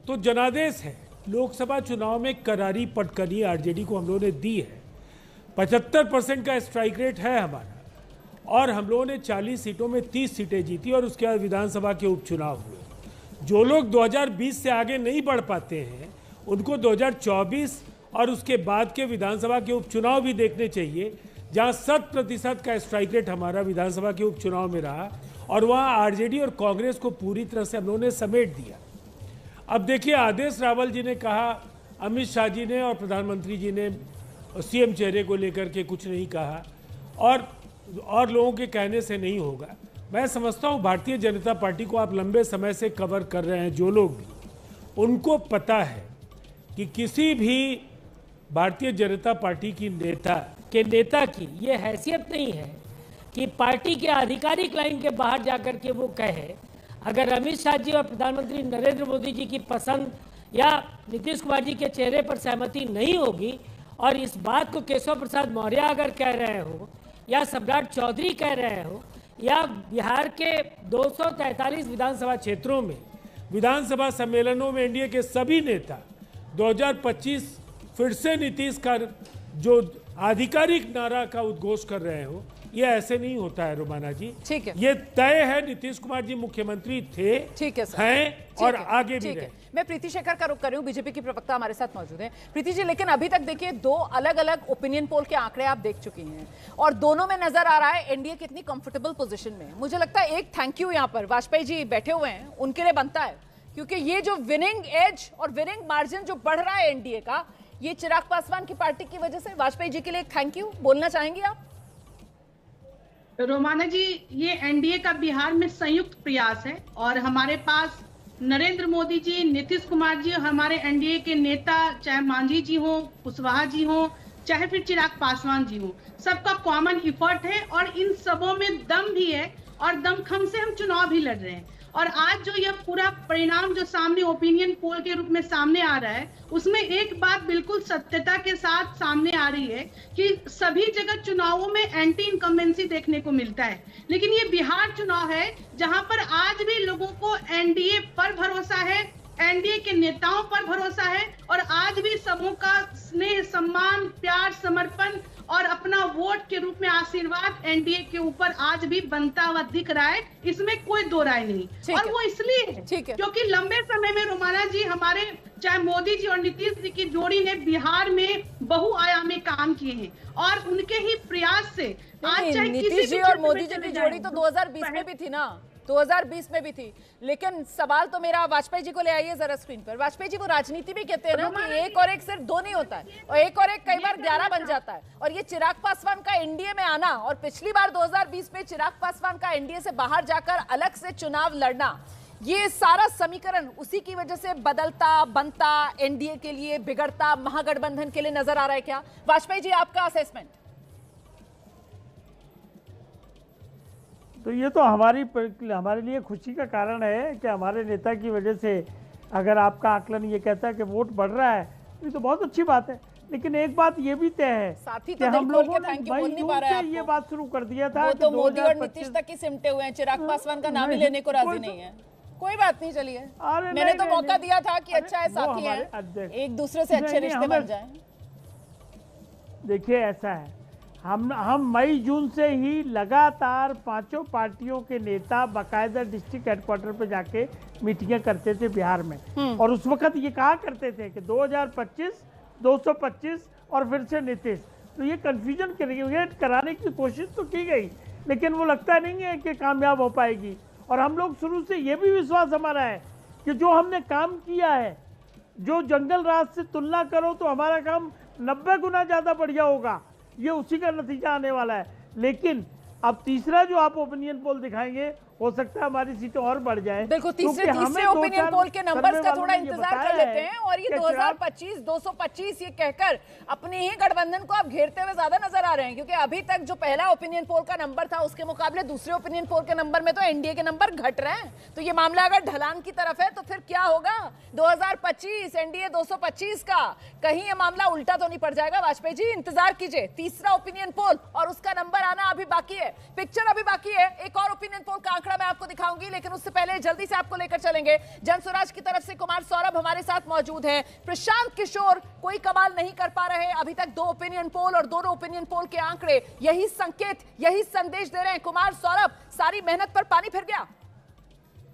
तो जनादेश है। लोकसभा चुनाव में करारी पटकनी आरजेडी को हम लोगों ने दी है। 75% का स्ट्राइक रेट है हमारा और हम लोगों ने 40 सीटों में 30 सीटें जीती और उसके बाद विधानसभा के उपचुनाव हुए। जो लोग 2020 से आगे नहीं बढ़ पाते हैं उनको 2024 और उसके बाद के विधानसभा के उपचुनाव भी देखने चाहिए, जहां 100% का स्ट्राइक रेट हमारा विधानसभा के उपचुनाव में रहा और वहां आरजेडी और कांग्रेस को पूरी तरह से हम लोगों ने समेट दिया। अब देखिए, आदेश रावल जी ने कहा, अमित शाह जी ने और प्रधानमंत्री जी ने सीएम चेहरे को लेकर के कुछ नहीं कहा और लोगों के कहने से नहीं होगा। मैं समझता हूँ भारतीय जनता पार्टी को आप लंबे समय से कवर कर रहे हैं, जो लोग भी, उनको पता है कि किसी भी भारतीय जनता पार्टी की नेता की ये हैसियत नहीं है कि पार्टी के आधिकारिक लाइन के बाहर जाकर के वो कहे अगर अमित शाह जी और प्रधानमंत्री नरेंद्र मोदी जी की पसंद या नीतीश कुमार जी के चेहरे पर सहमति नहीं होगी और इस बात को केशव प्रसाद मौर्य अगर कह रहे हो या सम्राट चौधरी कह रहे हो या बिहार के 243 विधानसभा क्षेत्रों में विधानसभा सम्मेलनों में एनडीए के सभी नेता 2025 फिर से नीतीश का जो आधिकारिक नारा का उद्घोष कर रहे हो, ये ऐसे नहीं होता है रोमाना जी। ठीक है, ये तय है, नीतीश कुमार जी मुख्यमंत्री थे, ठीक है सर, हैं और आगे भी रहे। मैं प्रीति शेखर का रुख कर रही हूँ, बीजेपी की प्रवक्ता हमारे साथ मौजूद हैं। प्रीति जी, लेकिन अभी तक देखिए 2 अलग अलग ओपिनियन पोल के आंकड़े आप देख चुकी हैं और दोनों में नजर आ रहा है एनडीए कितनी कंफर्टेबल पोजीशन में। मुझे लगता है एक थैंक यू यहाँ पर वाजपेयी जी बैठे हुए हैं, उनके लिए बनता है, क्योंकि ये जो विनिंग एज और विनिंग मार्जिन जो बढ़ रहा है एनडीए का, ये चिराग पासवान की पार्टी की वजह से। वाजपेयी जी के लिए थैंक यू बोलना चाहेंगे आप? रोमाना जी, ये एनडीए का बिहार में संयुक्त प्रयास है और हमारे पास नरेंद्र मोदी जी, नीतीश कुमार जी, हमारे एनडीए के नेता, चाहे मांझी जी हो, कुशवाहा जी हो, चाहे फिर चिराग पासवान जी हो, सबका कॉमन इफर्ट है और इन सबों में दम भी है और दमखम से हम चुनाव भी लड़ रहे हैं। और आज जो यह पूरा परिणाम जो सामने ओपिनियन पोल के रूप में सामने आ रहा है, उसमें एक बात बिल्कुल सत्यता के साथ सामने आ रही है कि सभी जगह चुनावों में एंटी इनकम्बेंसी देखने को मिलता है, लेकिन ये बिहार चुनाव है जहां पर आज भी लोगों को एनडीए पर भरोसा है, एनडीए के नेताओं पर भरोसा है और आज भी सबों का स्नेह, सम्मान, प्यार, समर्पण और अपना वोट के रूप में आशीर्वाद एनडीए के ऊपर आज भी बनता हुआ दिख रहा है, इसमें कोई दो राय नहीं। और वो इसलिए है क्योंकि लंबे समय में रोमाना जी, हमारे चाहे मोदी जी और नीतीश जी की जोड़ी ने बिहार में बहुआयामी काम किए हैं और उनके ही प्रयास से आज चाहे नीतीश जी और मोदी जी की जोड़ी तो 2020 में भी थी ना, 2020 में भी थी। लेकिन सवाल तो मेरा वाजपेयी जी को ले आइए जरा स्क्रीन पर। वाजपेयी जी, वो राजनीति भी कहते हैं ना कि एक और एक सिर्फ दो नहीं होता है, और एक और एक कई बार 11 बन जाता है। और ये चिराग पासवान का एनडीए में आना और पिछली बार 2020 में चिराग पासवान का एनडीए से बाहर जाकर अलग से चुनाव लड़ना, ये सारा समीकरण उसी की वजह से बदलता बनता, एनडीए के लिए बिगड़ता, महागठबंधन के लिए नजर आ रहा है क्या? वाजपेयी जी, आपका असेसमेंट। तो ये तो हमारे लिए खुशी का कारण है कि हमारे नेता की वजह से अगर आपका आकलन ये कहता है कि वोट बढ़ रहा है, ये तो बहुत अच्छी बात है। लेकिन एक बात ये भी तय है कि हम लोगों ने मई जून से ये बात शुरू कर दिया था कि तो मोदी और नीतीश तक ही सिमटे हुए हैं, चिराग पासवान का नाम ही लेने को राजी नहीं है। कोई बात नहीं, चलिए, मैंने तो मौका दिया था कि अच्छा है, साथी हैं, एक दूसरे से अच्छे रिश्ते बन जाएं। देखिए, ऐसा है, हम मई जून से ही लगातार पांचों पार्टियों के नेता बाकायदा डिस्ट्रिक्ट हेडक्वार्टर पे जाके मीटिंगें करते थे बिहार में, और उस वक्त ये कहा करते थे कि 2025, 225 और फिर से नीतीश। तो ये कंफ्यूजन क्रिएट कराने की कोशिश तो की गई, लेकिन वो लगता नहीं है कि कामयाब हो पाएगी। और हम लोग शुरू से ये भी विश्वास हमारा है कि जो हमने काम किया है, जो जंगल राज से तुलना करो तो हमारा काम 90 गुना ज़्यादा बढ़िया होगा, ये उसी का नतीजा आने वाला है। लेकिन अब तीसरा जो आप ओपिनियन पोल दिखाएंगे, हो सकता है हमारी सीटें और बढ़ जाएं। देखो, तीसरे ओपिनियन पोल के नंबर्स का थोड़ा इंतजार कर लेते हैं। और ये 2025, 225 ये कहकर अपने ही गठबंधन को आप घेरते हुए ज्यादा नजर आ रहे हैं, क्योंकि अभी तक जो पहला ओपिनियन पोल का नंबर था उसके मुकाबले दूसरे ओपिनियन पोल के नंबर में तो एनडीए के नंबर घट रहे हैं। तो ये मामला अगर ढलान की तरफ है तो फिर क्या होगा 2025 एनडीए 225 का? कहीं ये मामला उल्टा तो नहीं पड़ जाएगा? वाजपेयी जी, इंतजार कीजिए, तीसरा ओपिनियन पोल और उसका नंबर आना अभी बाकी है, पिक्चर अभी बाकी है। एक और ओपिनियन पोल का आंकड़ा मैं आपको दिखाऊंगी, लेकिन उससे पहले जल्दी से आपको लेकर चलेंगे जन स्वराज की तरफ से। कुमार सौरभ हमारे साथ मौजूद हैं। प्रशांत किशोर कोई कमाल नहीं कर पा रहे अभी तक। 2 ओपिनियन पोल और दोनों ओपिनियन पोल के आंकड़े यही संकेत, यही संदेश दे रहे हैं। कुमार सौरभ, सारी मेहनत पर पानी फिर गया।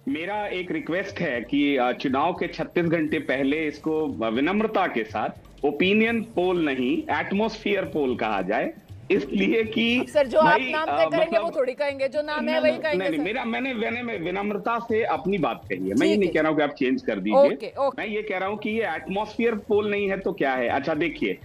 मेरा एक रिक्वेस्ट है कि चुनाव के 36 घंटे पहले इसको विनम्रता के साथ ओपिनियन पोल नहीं, एटमॉस्फेयर पोल कहा जाए, इसलिए कि सर जो आप नाम तय करेंगे वो थोड़ी कहेंगे, जो नाम है वही कहेंगे। नहीं, मैंने विनम्रता से अपनी बात कही है। मैं ये नहीं कह रहा हूँ कि आप चेंज कर दीजिए। मैं ये कह रहा हूँ कि ये एटमॉस्फेयर पोल नहीं है तो क्या है? अच्छा देखिए,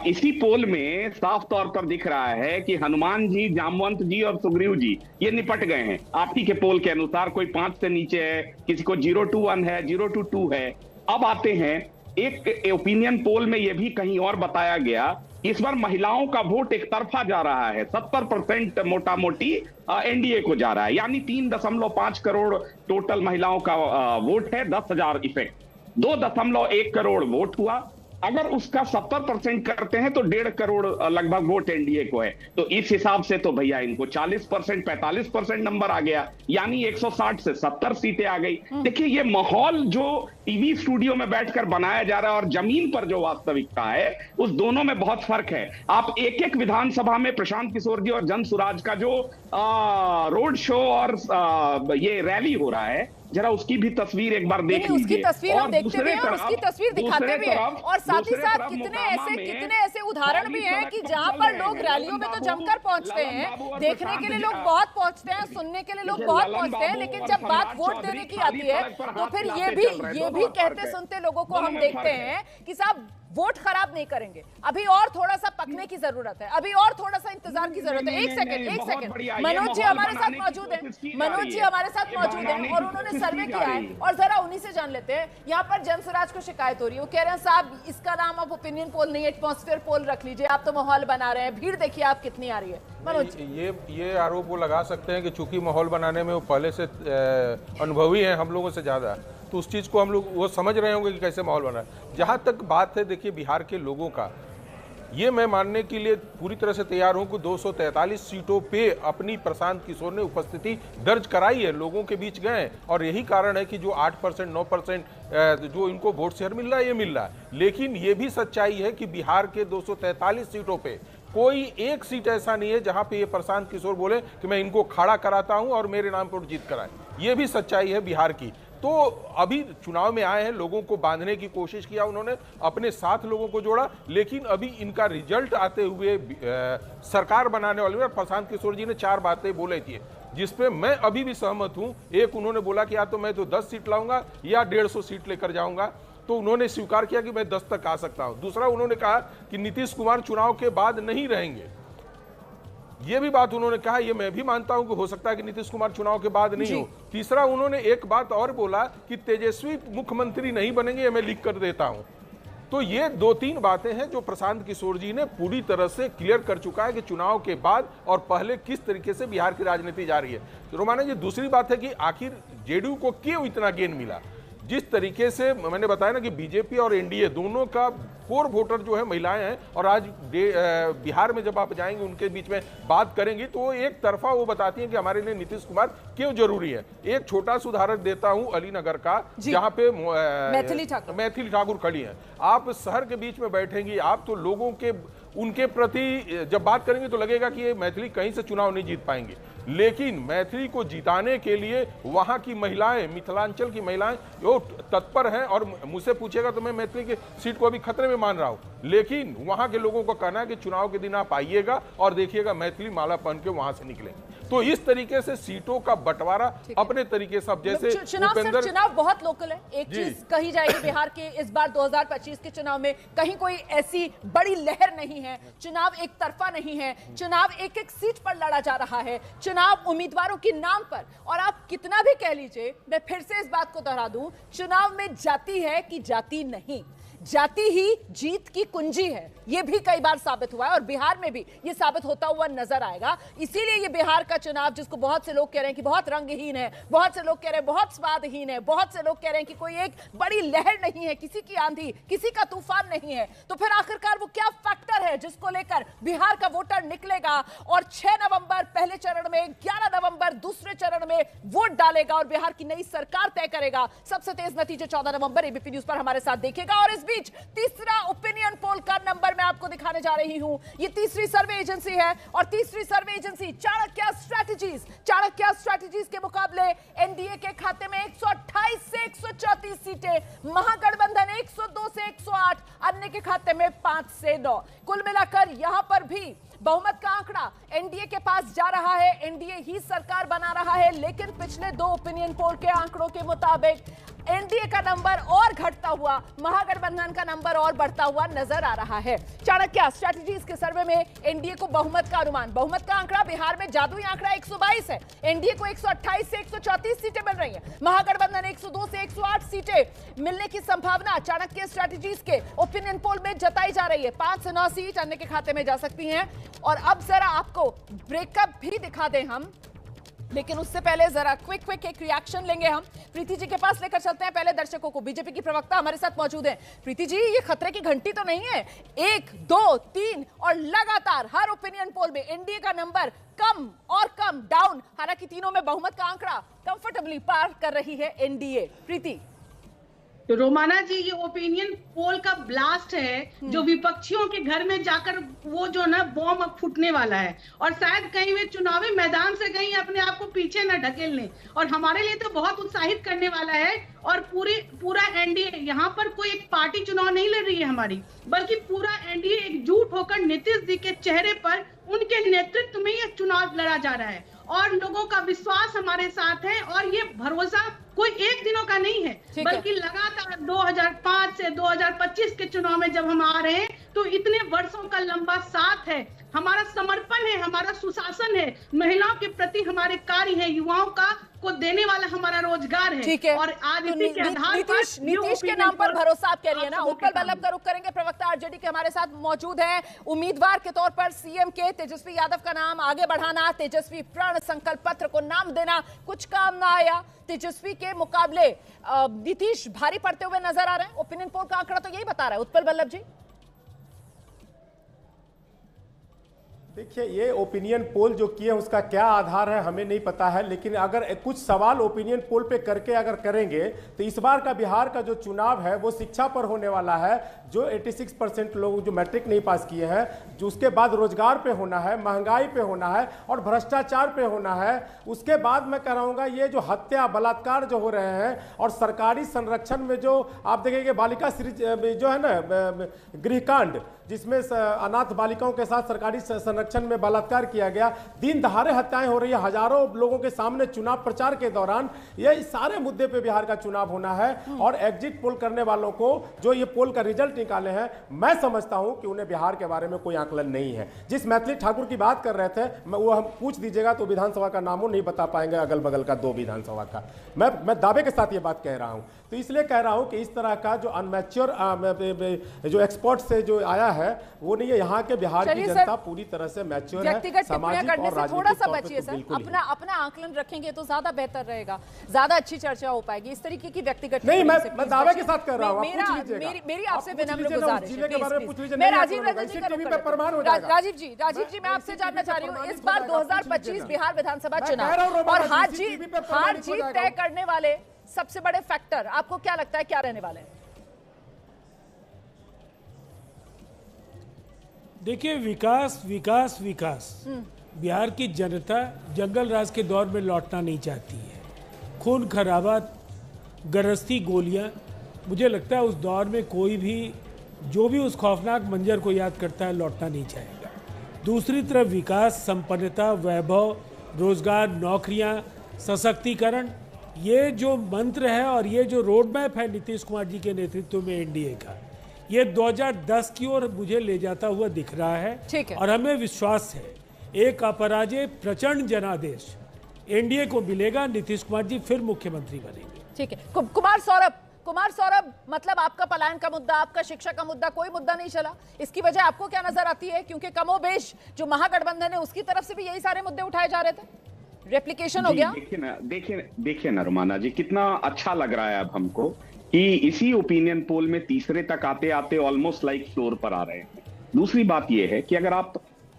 इसी पोल में साफ तौर पर दिख रहा है कि हनुमान जी, जामवंत जी और सुग्रीव जी ये निपट गए हैं। आप ही के पोल के अनुसार कोई 5 से नीचे है, किसी को 0 to 1 है, 0 to 2 है। अब आते हैं एक ओपिनियन पोल में, यह भी कहीं और बताया गया, इस बार महिलाओं का वोट एक तरफा जा रहा है। 70% मोटा मोटी एनडीए को जा रहा है, यानी 3.5 करोड़ टोटल महिलाओं का वोट है, 10,000 इफेक्ट, 2.1 करोड़ वोट हुआ। अगर उसका 70% करते हैं तो 1.5 करोड़ लगभग वोट एनडीए को है। तो इस हिसाब से तो भैया इनको 40%, 45% नंबर आ गया, यानी 160 से 70 सीटें आ गई। देखिए, ये माहौल जो टीवी स्टूडियो में बैठकर बनाया जा रहा है और जमीन पर जो वास्तविकता है, उस दोनों में बहुत फर्क है। आप एक विधानसभा में प्रशांत किशोर जी और जन स्वराज का जो रोड शो और ये रैली हो रहा है, जरा उसकी भी तस्वीर एक बार देख लीजिए। उसकी तस्वीर हम देखते भी हैं और उसकी तस्वीर दिखाते भी हैं, और साथ ही साथ कितने ऐसे उदाहरण भी हैं कि जहां पर लोग रैलियों में तो जमकर पहुंचते हैं, देखने के लिए लोग बहुत पहुंचते हैं, सुनने के लिए लोग बहुत पहुंचते हैं, लेकिन जब बात वोट देने की आती है तो फिर ये भी कहते सुनते लोगों को हम देखते हैं कि साहब वोट खराब नहीं करेंगे, अभी और थोड़ा सा पकने की जरूरत है, अभी और थोड़ा सा इंतजार की जरूरत है। एक सेकंड, मनोज जी हमारे साथ मौजूद हैं, मनोज जी हमारे साथ मौजूद हैं और उन्होंने सर्वे किया है, और जरा उन्हीं से जान लेते हैं। यहाँ पर जन स्वराज को शिकायत हो रही है, वो कह रहे हैं साहब इसका नाम आप ओपिनियन पोल नहीं, एटमॉस्फेयर पोल रख लीजिए, आप तो माहौल बना रहे हैं, भीड़ देखिए आप कितनी आ रही है। मनोज, ये आरोप वो लगा सकते हैं कि चूंकि माहौल बनाने में वो पहले से अनुभवी है हम लोगों से ज्यादा, तो उस चीज़ को हम लोग वो समझ रहे होंगे कि कैसे माहौल बना है। जहाँ तक बात है, देखिए बिहार के लोगों का, ये मैं मानने के लिए पूरी तरह से तैयार हूँ कि 243 सीटों पे अपनी प्रशांत किशोर ने उपस्थिति दर्ज कराई है, लोगों के बीच गए, और यही कारण है कि जो 8%, 9% जो इनको वोट शेयर मिल रहा है, ये मिल रहा है। लेकिन ये भी सच्चाई है कि बिहार के 243 सीटों पे कोई एक सीट ऐसा नहीं है जहां पे ये प्रशांत किशोर बोले कि मैं इनको खड़ा कराता हूं और मेरे नाम पर जीत कराए। ये भी सच्चाई है बिहार की। तो अभी चुनाव में आए हैं, लोगों को बांधने की कोशिश किया, उन्होंने अपने साथ लोगों को जोड़ा, लेकिन अभी इनका रिजल्ट आते हुए सरकार बनाने वाले में प्रशांत किशोर जी ने 4 बातें बोली थी जिसपे मैं अभी भी सहमत हूं। एक उन्होंने बोला कि या तो मैं तो 10 सीट लाऊंगा या 150 सीट लेकर जाऊंगा, तो उन्होंने स्वीकार किया कि मैं 10 तक आ सकता हूं। दूसरा उन्होंने कहा कि नीतीश कुमार चुनाव के बाद नहीं रहेंगे, ये भी बात उन्होंने कहा, ये मैं भी मानता हूं कि हो सकता है कि नीतीश कुमार चुनाव के बाद नहीं हो। तीसरा उन्होंने एक बात और बोला कि तेजस्वी मुख्यमंत्री नहीं बनेंगे, ये मैं लिख कर देता हूं। तो ये 2-3 बातें हैं जो प्रशांत किशोर जी ने पूरी तरह से क्लियर कर चुका है कि चुनाव के बाद और पहले किस तरीके से बिहार की राजनीति जा रही है। तो रोमाना जी, दूसरी बात है कि आखिर जेडीयू को क्यों इतना गेन मिला। जिस तरीके से मैंने बताया ना कि बीजेपी और एनडीए दोनों का कोर वोटर जो है महिलाएं हैं, और आज बिहार में जब आप जाएंगे उनके बीच में बात करेंगी तो एक तरफा वो बताती हैं कि हमारे लिए नीतीश कुमार क्यों जरूरी है। एक छोटा सा उदाहरण देता हूं अलीनगर का, जहां पे मैथिली ठाकुर खड़ी हैं। आप शहर के बीच में बैठेंगी, आप तो लोगों के उनके प्रति जब बात करेंगे तो लगेगा कि ये मैथिली कहीं से चुनाव नहीं जीत पाएंगे, लेकिन मैथिली को जिताने के लिए वहां की महिलाएं, मिथिलांचल की महिलाएं वो तत्पर हैं। और मुझसे पूछेगा तो मैं मैथिली की सीट को अभी खतरे में मान रहा हूं, लेकिन वहां के लोगों को कहना है कि चुनाव के दिन आप आइएगा और देखिएगा मैथिली माला पहन के वहां से निकलेंगे। तो इस तरीके से सीटों का बंटवारा अपने तरीके से, अब जैसे चुनाव बहुत लोकल है। एक चीज कही जाएगी बिहार के इस बार 2025 के चुनाव में, कहीं कोई ऐसी बड़ी लहर नहीं है, चुनाव एक तरफा नहीं है, चुनाव एक एक सीट पर लड़ा जा रहा है, चुनाव उम्मीदवारों के नाम पर। और आप कितना भी कह लीजिए, मैं फिर से इस बात को दोहरा दूं, चुनाव में जाति है कि जाति नहीं, जाति ही जीत की कुंजी है। यह भी कई बार साबित हुआ है और बिहार में भी यह साबित होता हुआ नजर आएगा। इसीलिए ये बिहार का चुनाव, जिसको बहुत से लोग कह रहे हैं कि बहुत रंगहीन है, बहुत से लोग कह रहे हैं बहुत स्वादहीन है, बहुत से लोग कह रहे हैं कि कोई एक बड़ी लहर नहीं है, किसी की आंधी, किसी का तूफान नहीं है, तो फिर आखिरकार वो क्या फैक्टर है जिसको लेकर बिहार का वोटर निकलेगा और 6 नवंबर पहले चरण में, 11 नवंबर दूसरे चरण में वोट डालेगा और बिहार की नई सरकार तय करेगा। सबसे तेज नतीजे 14 नवंबर एबीपी न्यूज पर हमारे साथ देखेगा। और इस बीच तीसरा ओपिनियन पोल का नंबर मैं आपको दिखाने जा रही हूं। ये तीसरी सर्वे एजेंसी है और तीसरी सर्वे एजेंसी चाणक्य स्ट्रैटेजीज के मुकाबले एनडीए के खाते में 128 से 134 सीटें, महागठबंधन 102 से 108, अन्य के खाते में 5 से 9। कुल मिलाकर यहां पर भी बहुमत का आंकड़ा एनडीए के पास जा रहा है, एनडीए ही सरकार बना रहा है। लेकिन पिछले 2 ओपिनियन पोल के आंकड़ों के मुताबिक एनडीए का नंबर और घटता हुआ, महागठबंधन का नंबर और बढ़ता हुआ नजर आ रहा है। चाणक्य स्ट्रैटेजीज के सर्वे में एनडीए को बहुमत का अनुमान, बहुमत का आंकड़ा बिहार में जादुई आंकड़ा 122 है। एनडीए को 128 से 134 सीटें मिल रही हैं, महागठबंधन 102 से 108 सीटें मिलने की संभावना चाणक्य स्ट्रैटेजीज के ओपिनियन पोल में जताई जा रही है। 5 से 9 सीट अन्य के खाते में जा सकती हैं। और अब जरा आपको ब्रेकअप भी दिखा दें हम, लेकिन उससे पहले जरा क्विक एक रिएक्शन लेंगे हम। प्रीति जी के पास लेकर चलते हैं पहले दर्शकों को। बीजेपी की प्रवक्ता हमारे साथ मौजूद हैं। प्रीति जी, ये खतरे की घंटी तो नहीं है? 1, 2, 3 और लगातार हर ओपिनियन पोल में एनडीए का नंबर कम और कम डाउन, हालांकि तीनों में बहुमत का आंकड़ा कंफर्टेबली पार कर रही है एनडीए। प्रीति, तो रोमाना जी, ये ओपिनियन पोल का ब्लास्ट है जो विपक्षियों के घर में जाकर वो जो ना बॉम्ब अब फूटने वाला है, और शायद कहीं वे चुनावी मैदान से कहीं अपने आप को पीछे न ढकेल लें। और हमारे लिए तो बहुत उत्साहित करने वाला है। और पूरा एनडीए, यहाँ पर कोई एक पार्टी चुनाव नहीं लड़ रही है हमारी, बल्कि पूरा एनडीए एकजुट होकर नीतीश जी के चेहरे पर, उनके नेतृत्व में यह चुनाव लड़ा जा रहा है। और लोगों का विश्वास हमारे साथ है, और ये भरोसा कोई एक दिनों का नहीं है, बल्कि लगातार 2005 से 2025 के चुनाव में जब हम आ रहे हैं तो इतने वर्षों का लंबा साथ है, हमारा समर्पण है, हमारा सुशासन है, महिलाओं के प्रति हमारे कार्य है, युवाओं का को देने वाला हमारा रोजगार है। और आज इसी के आधार पर नीतीश के नाम पर भरोसा आप कह रही है ना। उत्पल बल्लभ का रुख करेंगे, प्रवक्ता आरजेडी के हमारे साथ मौजूद हैं। उम्मीदवार के तौर पर सीएम के तेजस्वी यादव का नाम आगे बढ़ाना, तेजस्वी प्रण संकल्प पत्र को नाम देना, कुछ काम ना आया। तेजस्वी के मुकाबले नीतीश भारी पड़ते हुए नजर आ रहे हैं। ओपिनियन पोल का आंकड़ा तो यही बता रहा है। उत्पल बल्लभ जी, देखिए, ये ओपिनियन पोल जो किए उसका क्या आधार है हमें नहीं पता है, लेकिन अगर कुछ सवाल ओपिनियन पोल पे करके अगर करेंगे तो इस बार का बिहार का जो चुनाव है वो शिक्षा पर होने वाला है। जो 86% लोग जो मैट्रिक नहीं पास किए हैं, जो उसके बाद रोजगार पे होना है, महंगाई पे होना है और भ्रष्टाचार पे होना है। उसके बाद मैं कह रहा ये जो हत्या बलात्कार जो हो रहे हैं और सरकारी संरक्षण में जो आप देखेंगे बालिका जो है ना गृहकांड, जिसमें अनाथ बालिकाओं के साथ सरकारी संरक्षण में बलात्कार किया गया, दिन दहाड़े हत्याएं हो रही है हजारों लोगों के सामने चुनाव प्रचार के दौरान। ये सारे मुद्दे पे बिहार का चुनाव होना है और एग्जिट पोल करने वालों को जो ये पोल का रिजल्ट निकाले हैं, मैं समझता हूं कि उन्हें बिहार के बारे में कोई आकलन नहीं है। जिस मैथिली ठाकुर की बात कर रहे थे, वो हम पूछ दीजिएगा तो विधानसभा का नामों नहीं बता पाएंगे, अगल बगल का 2 विधानसभा का। मैं दावे के साथ ये बात कह रहा हूं। तो इसलिए कह रहा हूं कि इस तरह का जो अनमैच्योर जो एक्सपर्ट से जो आया है वो नहीं है। यहाँ के बिहार की जनता पूरी तरह से मैच्योर है। व्यक्तिगत टिप्पणियां करने से थोड़ा सा बचिए सर, अपना आकलन रखेंगे तो ज्यादा बेहतर रहेगा, ज्यादा अच्छी चर्चा हो पाएगी। इस तरीके की व्यक्तिगत नहीं, मैं दावे के साथ कर रहा हूँ। मेरी आपसे विनम्र गुजारिश है। मैं राजीव जी मैं आपसे जानना चाह रही हूँ, इस बार 2025 बिहार विधानसभा चुनाव और हार जीत तय करने वाले सबसे बड़े फैक्टर आपको क्या लगता है क्या रहने वाले हैं? देखिए, विकास विकास विकास। बिहार की जनता जंगल राज के दौर में लौटना नहीं चाहती है। खून खराबा, गरस्ती, गोलियां, मुझे लगता है उस दौर में कोई भी जो भी उस खौफनाक मंजर को याद करता है लौटना नहीं चाहेगा। दूसरी तरफ विकास, संपन्नता, वैभव, रोजगार, नौकरियां, सशक्तिकरण, ये जो मंत्र है और ये जो रोड मैप है नीतीश कुमार जी के नेतृत्व में एनडीए का, ये 2010 की ओर मुझे ले जाता हुआ दिख रहा है। ठीक है। और हमें विश्वास है एक अपराजय प्रचंड जनादेश एनडीए को मिलेगा, नीतीश कुमार जी फिर मुख्यमंत्री बनेंगे। ठीक है। कुमार सौरभ, मतलब आपका पलायन का मुद्दा, आपका शिक्षा का मुद्दा, कोई मुद्दा नहीं चला, इसकी वजह आपको क्या नजर आती है? क्योंकि कमोबेश जो महागठबंधन है उसकी तरफ से भी यही सारे मुद्दे उठाए जा रहे थे, रेप्लिकेशन हो गया। देखिए ना रुमाना जी, कितना अच्छा लग रहा है अब हमको कि इसी ओपिनियन पोल में तीसरे तक आते आते ऑलमोस्ट लाइक फ्लोर पर आ रहे हैं। दूसरी बात यह है कि अगर आप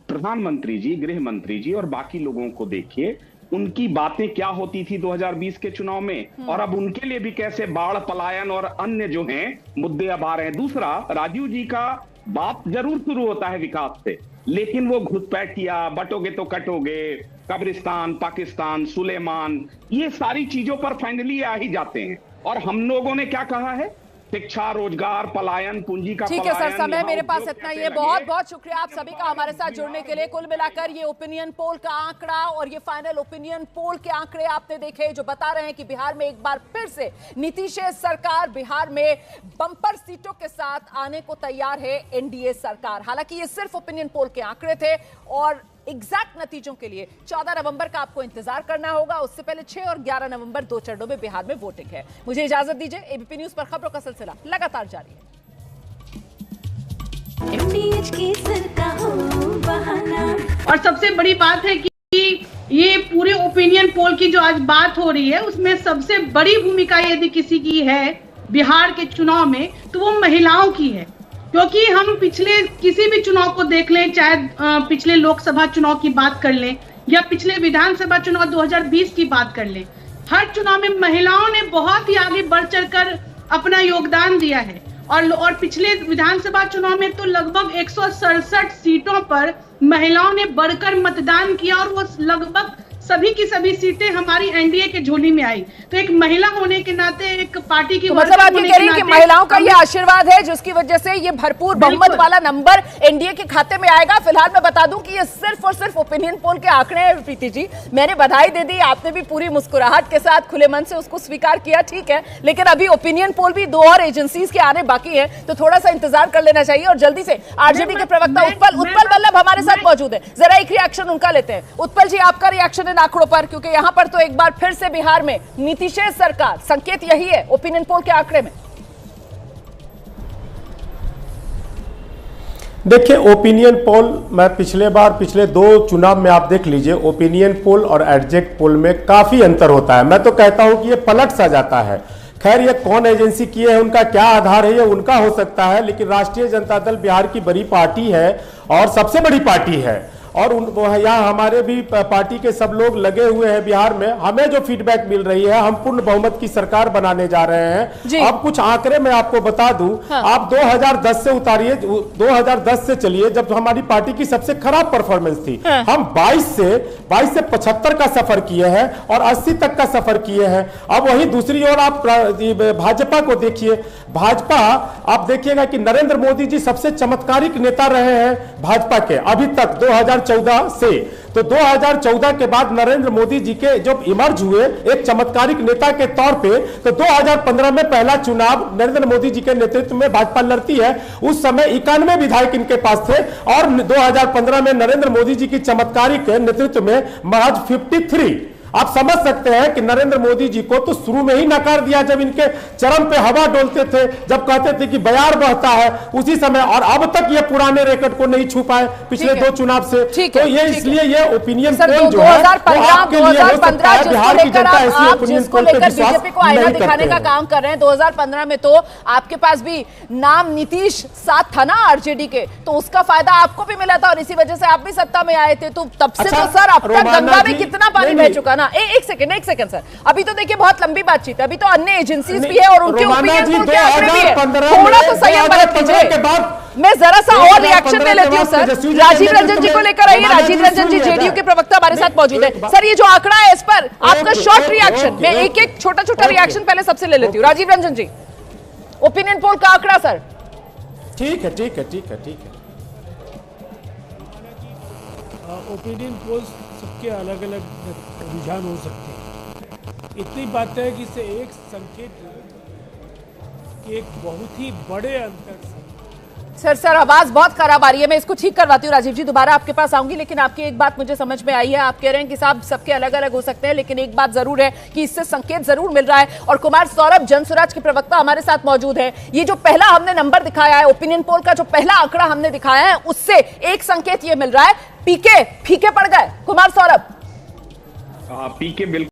प्रधानमंत्री जी, गृह मंत्री जी और बाकी लोगों को देखिए, उनकी बातें क्या होती थी 2020 के चुनाव में, और अब उनके लिए भी कैसे बाढ़, पलायन और अन्य जो हैं मुद्दे अब आ रहे हैं। दूसरा, राजीव जी का बात जरूर शुरू होता है विकास से, लेकिन वो घुसपैठिया, बटोगे तो कटोगे, कब्रिस्तान, पाकिस्तान, सुलेमान, ये सारी चीजों पर फाइनली आ ही जाते हैं। और हम लोगों ने क्या कहा है? शिक्षा, रोजगार, पलायन, पूंजी का ठीक है सर, समय मेरे पास इतना ही है। बहुत बहुत शुक्रिया आप सभी का हमारे साथ जुड़ने के लिए। कुल मिलाकर ये ओपिनियन पोल का आंकड़ा और ये फाइनल ओपिनियन पोल के आंकड़े आपने देखे जो बता रहे हैं कि बिहार में एक बार फिर से नीतीश सरकार बिहार में बंपर सीटों के साथ आने को तैयार है, एनडीए सरकार। हालांकि ये सिर्फ ओपिनियन पोल के आंकड़े थे और एग्जैक्ट नतीजों के लिए 14 नवंबर का आपको इंतजार करना होगा। उससे पहले 6 और 11 नवंबर 2 चरणों में बिहार में वोटिंग है। मुझे इजाजत दीजिए। एबीपी न्यूज पर खबरों का सिलसिला लगातार जारी है। और सबसे बड़ी बात है कि ये पूरे ओपिनियन पोल की जो आज बात हो रही है उसमें सबसे बड़ी भूमिका यदि किसी की है बिहार के चुनाव में तो वो महिलाओं की है। क्योंकि हम पिछले किसी भी चुनाव को देख लें, चाहे पिछले लोकसभा चुनाव की बात कर लें या पिछले विधानसभा चुनाव 2020 की बात कर लें, हर चुनाव में महिलाओं ने बहुत ही आगे बढ़ चढ़कर अपना योगदान दिया है। और पिछले विधानसभा चुनाव में तो लगभग 167 सीटों पर महिलाओं ने बढ़कर मतदान किया और वो लगभग सभी की सभी सीटें हमारी एनडीए के झोली में आई। तो एक महिला होने के नाते, एक पार्टी की मतलब आप ये कह रही हैं कि महिलाओं का ये आशीर्वाद है जिसकी वजह से ये भरपूर बहुमत वाला नंबर एनडीए के खाते में आएगा। फिलहाल मैं बता दूं कि ये सिर्फ और सिर्फ ओपिनियन पोल के आंकड़े हैं। प्रीति जी, मैंने बधाई दे दी, आपने भी पूरी मुस्कुराहट के साथ खुले मन से उसको स्वीकार किया, ठीक है, लेकिन अभी ओपिनियन पोल भी 2 और एजेंसीज के आने बाकी है, तो थोड़ा सा इंतजार कर लेना चाहिए। और जल्दी से आरजेडी के प्रवक्ता उत्पल वल्लभ हमारे साथ मौजूद है, जरा एक रिएक्शन उनका लेते हैं। उत्पल जी, आपका रिएक्शन आंकड़ों पर, क्योंकि यहां पर तो एक बार फिर से बिहार में नीतीश सरकार, संकेत यही है ओपिनियन पोल के आंकड़े में। देखिए, ओपिनियन पोल मैं पिछले 2 चुनाव में आप देख लीजिए, ओपिनियन पोल और एग्जिट पोल में काफी अंतर होता है। मैं तो कहता हूं कि ये पलट सा जाता है। खैर, ये कौन एजेंसी किए है, उनका क्या आधार है, ये उनका हो सकता है, लेकिन राष्ट्रीय जनता दल बिहार की बड़ी पार्टी है और सबसे बड़ी पार्टी है और यहाँ हमारे भी पार्टी के सब लोग लगे हुए हैं बिहार में। हमें जो फीडबैक मिल रही है, हम पूर्ण बहुमत की सरकार बनाने जा रहे हैं। अब कुछ आंकड़े मैं आपको बता दूं। आप 2010 से उतारिए, 2010 से चलिए जब हमारी पार्टी की सबसे खराब परफॉर्मेंस थी। हम 22 से 75 का सफर किए हैं और 80 तक का सफर किए हैं। अब वही दूसरी ओर आप भाजपा को देखिए। भाजपा आप देखिएगा कि नरेंद्र मोदी जी सबसे चमत्कारिक नेता रहे हैं भाजपा के अभी तक 2014 से। तो 2014 के बाद नरेंद्र मोदी जी के जब इमर्ज हुए एक चमत्कारिक नेता के तौर पे, तो 2015 में पहला चुनाव नरेंद्र मोदी जी के नेतृत्व में भाजपा लड़ती है। उस समय 91 विधायक इनके पास थे और 2015 में नरेंद्र मोदी जी की चमत्कारिक नेतृत्व में महज 53। आप समझ सकते हैं कि नरेंद्र मोदी जी को तो शुरू में ही नकार दिया जब इनके चरम पे हवा डोलते थे, जब कहते थे कि बयार बहता है उसी समय, और अब तक ये पुराने रिकॉर्ड को नहीं छू पाए पिछले 2 चुनाव से। तो ये इसलिए ये ओपिनियन पोल जो है वो आपके लिए हो सकता है। बिहार की जनता ऐसी ओपिनियन पोल पे विश्वास बीजेपी को आईना दिखाने का काम कर रहे हैं। 2015 में तो आपके पास भी नाम नीतीश साथ था ना आरजेडी के, तो उसका फायदा आपको भी मिला था और इसी वजह से आप भी सत्ता में आए थे। तो तब से तो सर अब तक गंगा में कितना पानी बह चुका ना। एक सेकंड सर, अभी तो देखिए बहुत लंबी बातचीत है, अभी तो अन्य एजेंसीज भी है और उनके ओपिनियन पोल के आंकड़े भी है। थोड़ा तो संयम बरत कीजिए। मैं जरा सा और रिएक्शन दे लेती हूँ सर। राजीव रंजन जी को लेकर आइए। राजीव रंजन जी जेडीयू के प्रवक्ता हमारे साथ मौजूद है। सर ये जो आंकड़ा है इस पर आपका शॉर्ट रिएक्शन, मैं एक छोटा रिएक्शन पहले सबसे ले लेती हूँ। राजीव रंजन जी, ओपिनियन पोल का आंकड़ा सर। ठीक है। ओपिनियन पोल्स सबके अलग अलग रुझान हो सकते हैं। इतनी बात है कि इससे एक संकेत कि एक बहुत ही बड़े अंतर से। सर आवाज बहुत खराब आ रही है, मैं इसको ठीक करवाती हूँ। राजीव जी दोबारा आपके पास आऊंगी, लेकिन आपकी एक बात मुझे समझ में आई है। आप कह रहे हैं कि साहब सबके अलग अलग हो सकते हैं, लेकिन एक बात जरूर है कि इससे संकेत जरूर मिल रहा है। और कुमार सौरभ जनसुराज के प्रवक्ता हमारे साथ मौजूद है। ये जो पहला हमने नंबर दिखाया है, ओपिनियन पोल का जो पहला आंकड़ा हमने दिखाया है, उससे एक संकेत ये मिल रहा है, पीके फीके पड़ गए। कुमार सौरभ, पीके बिल्कुल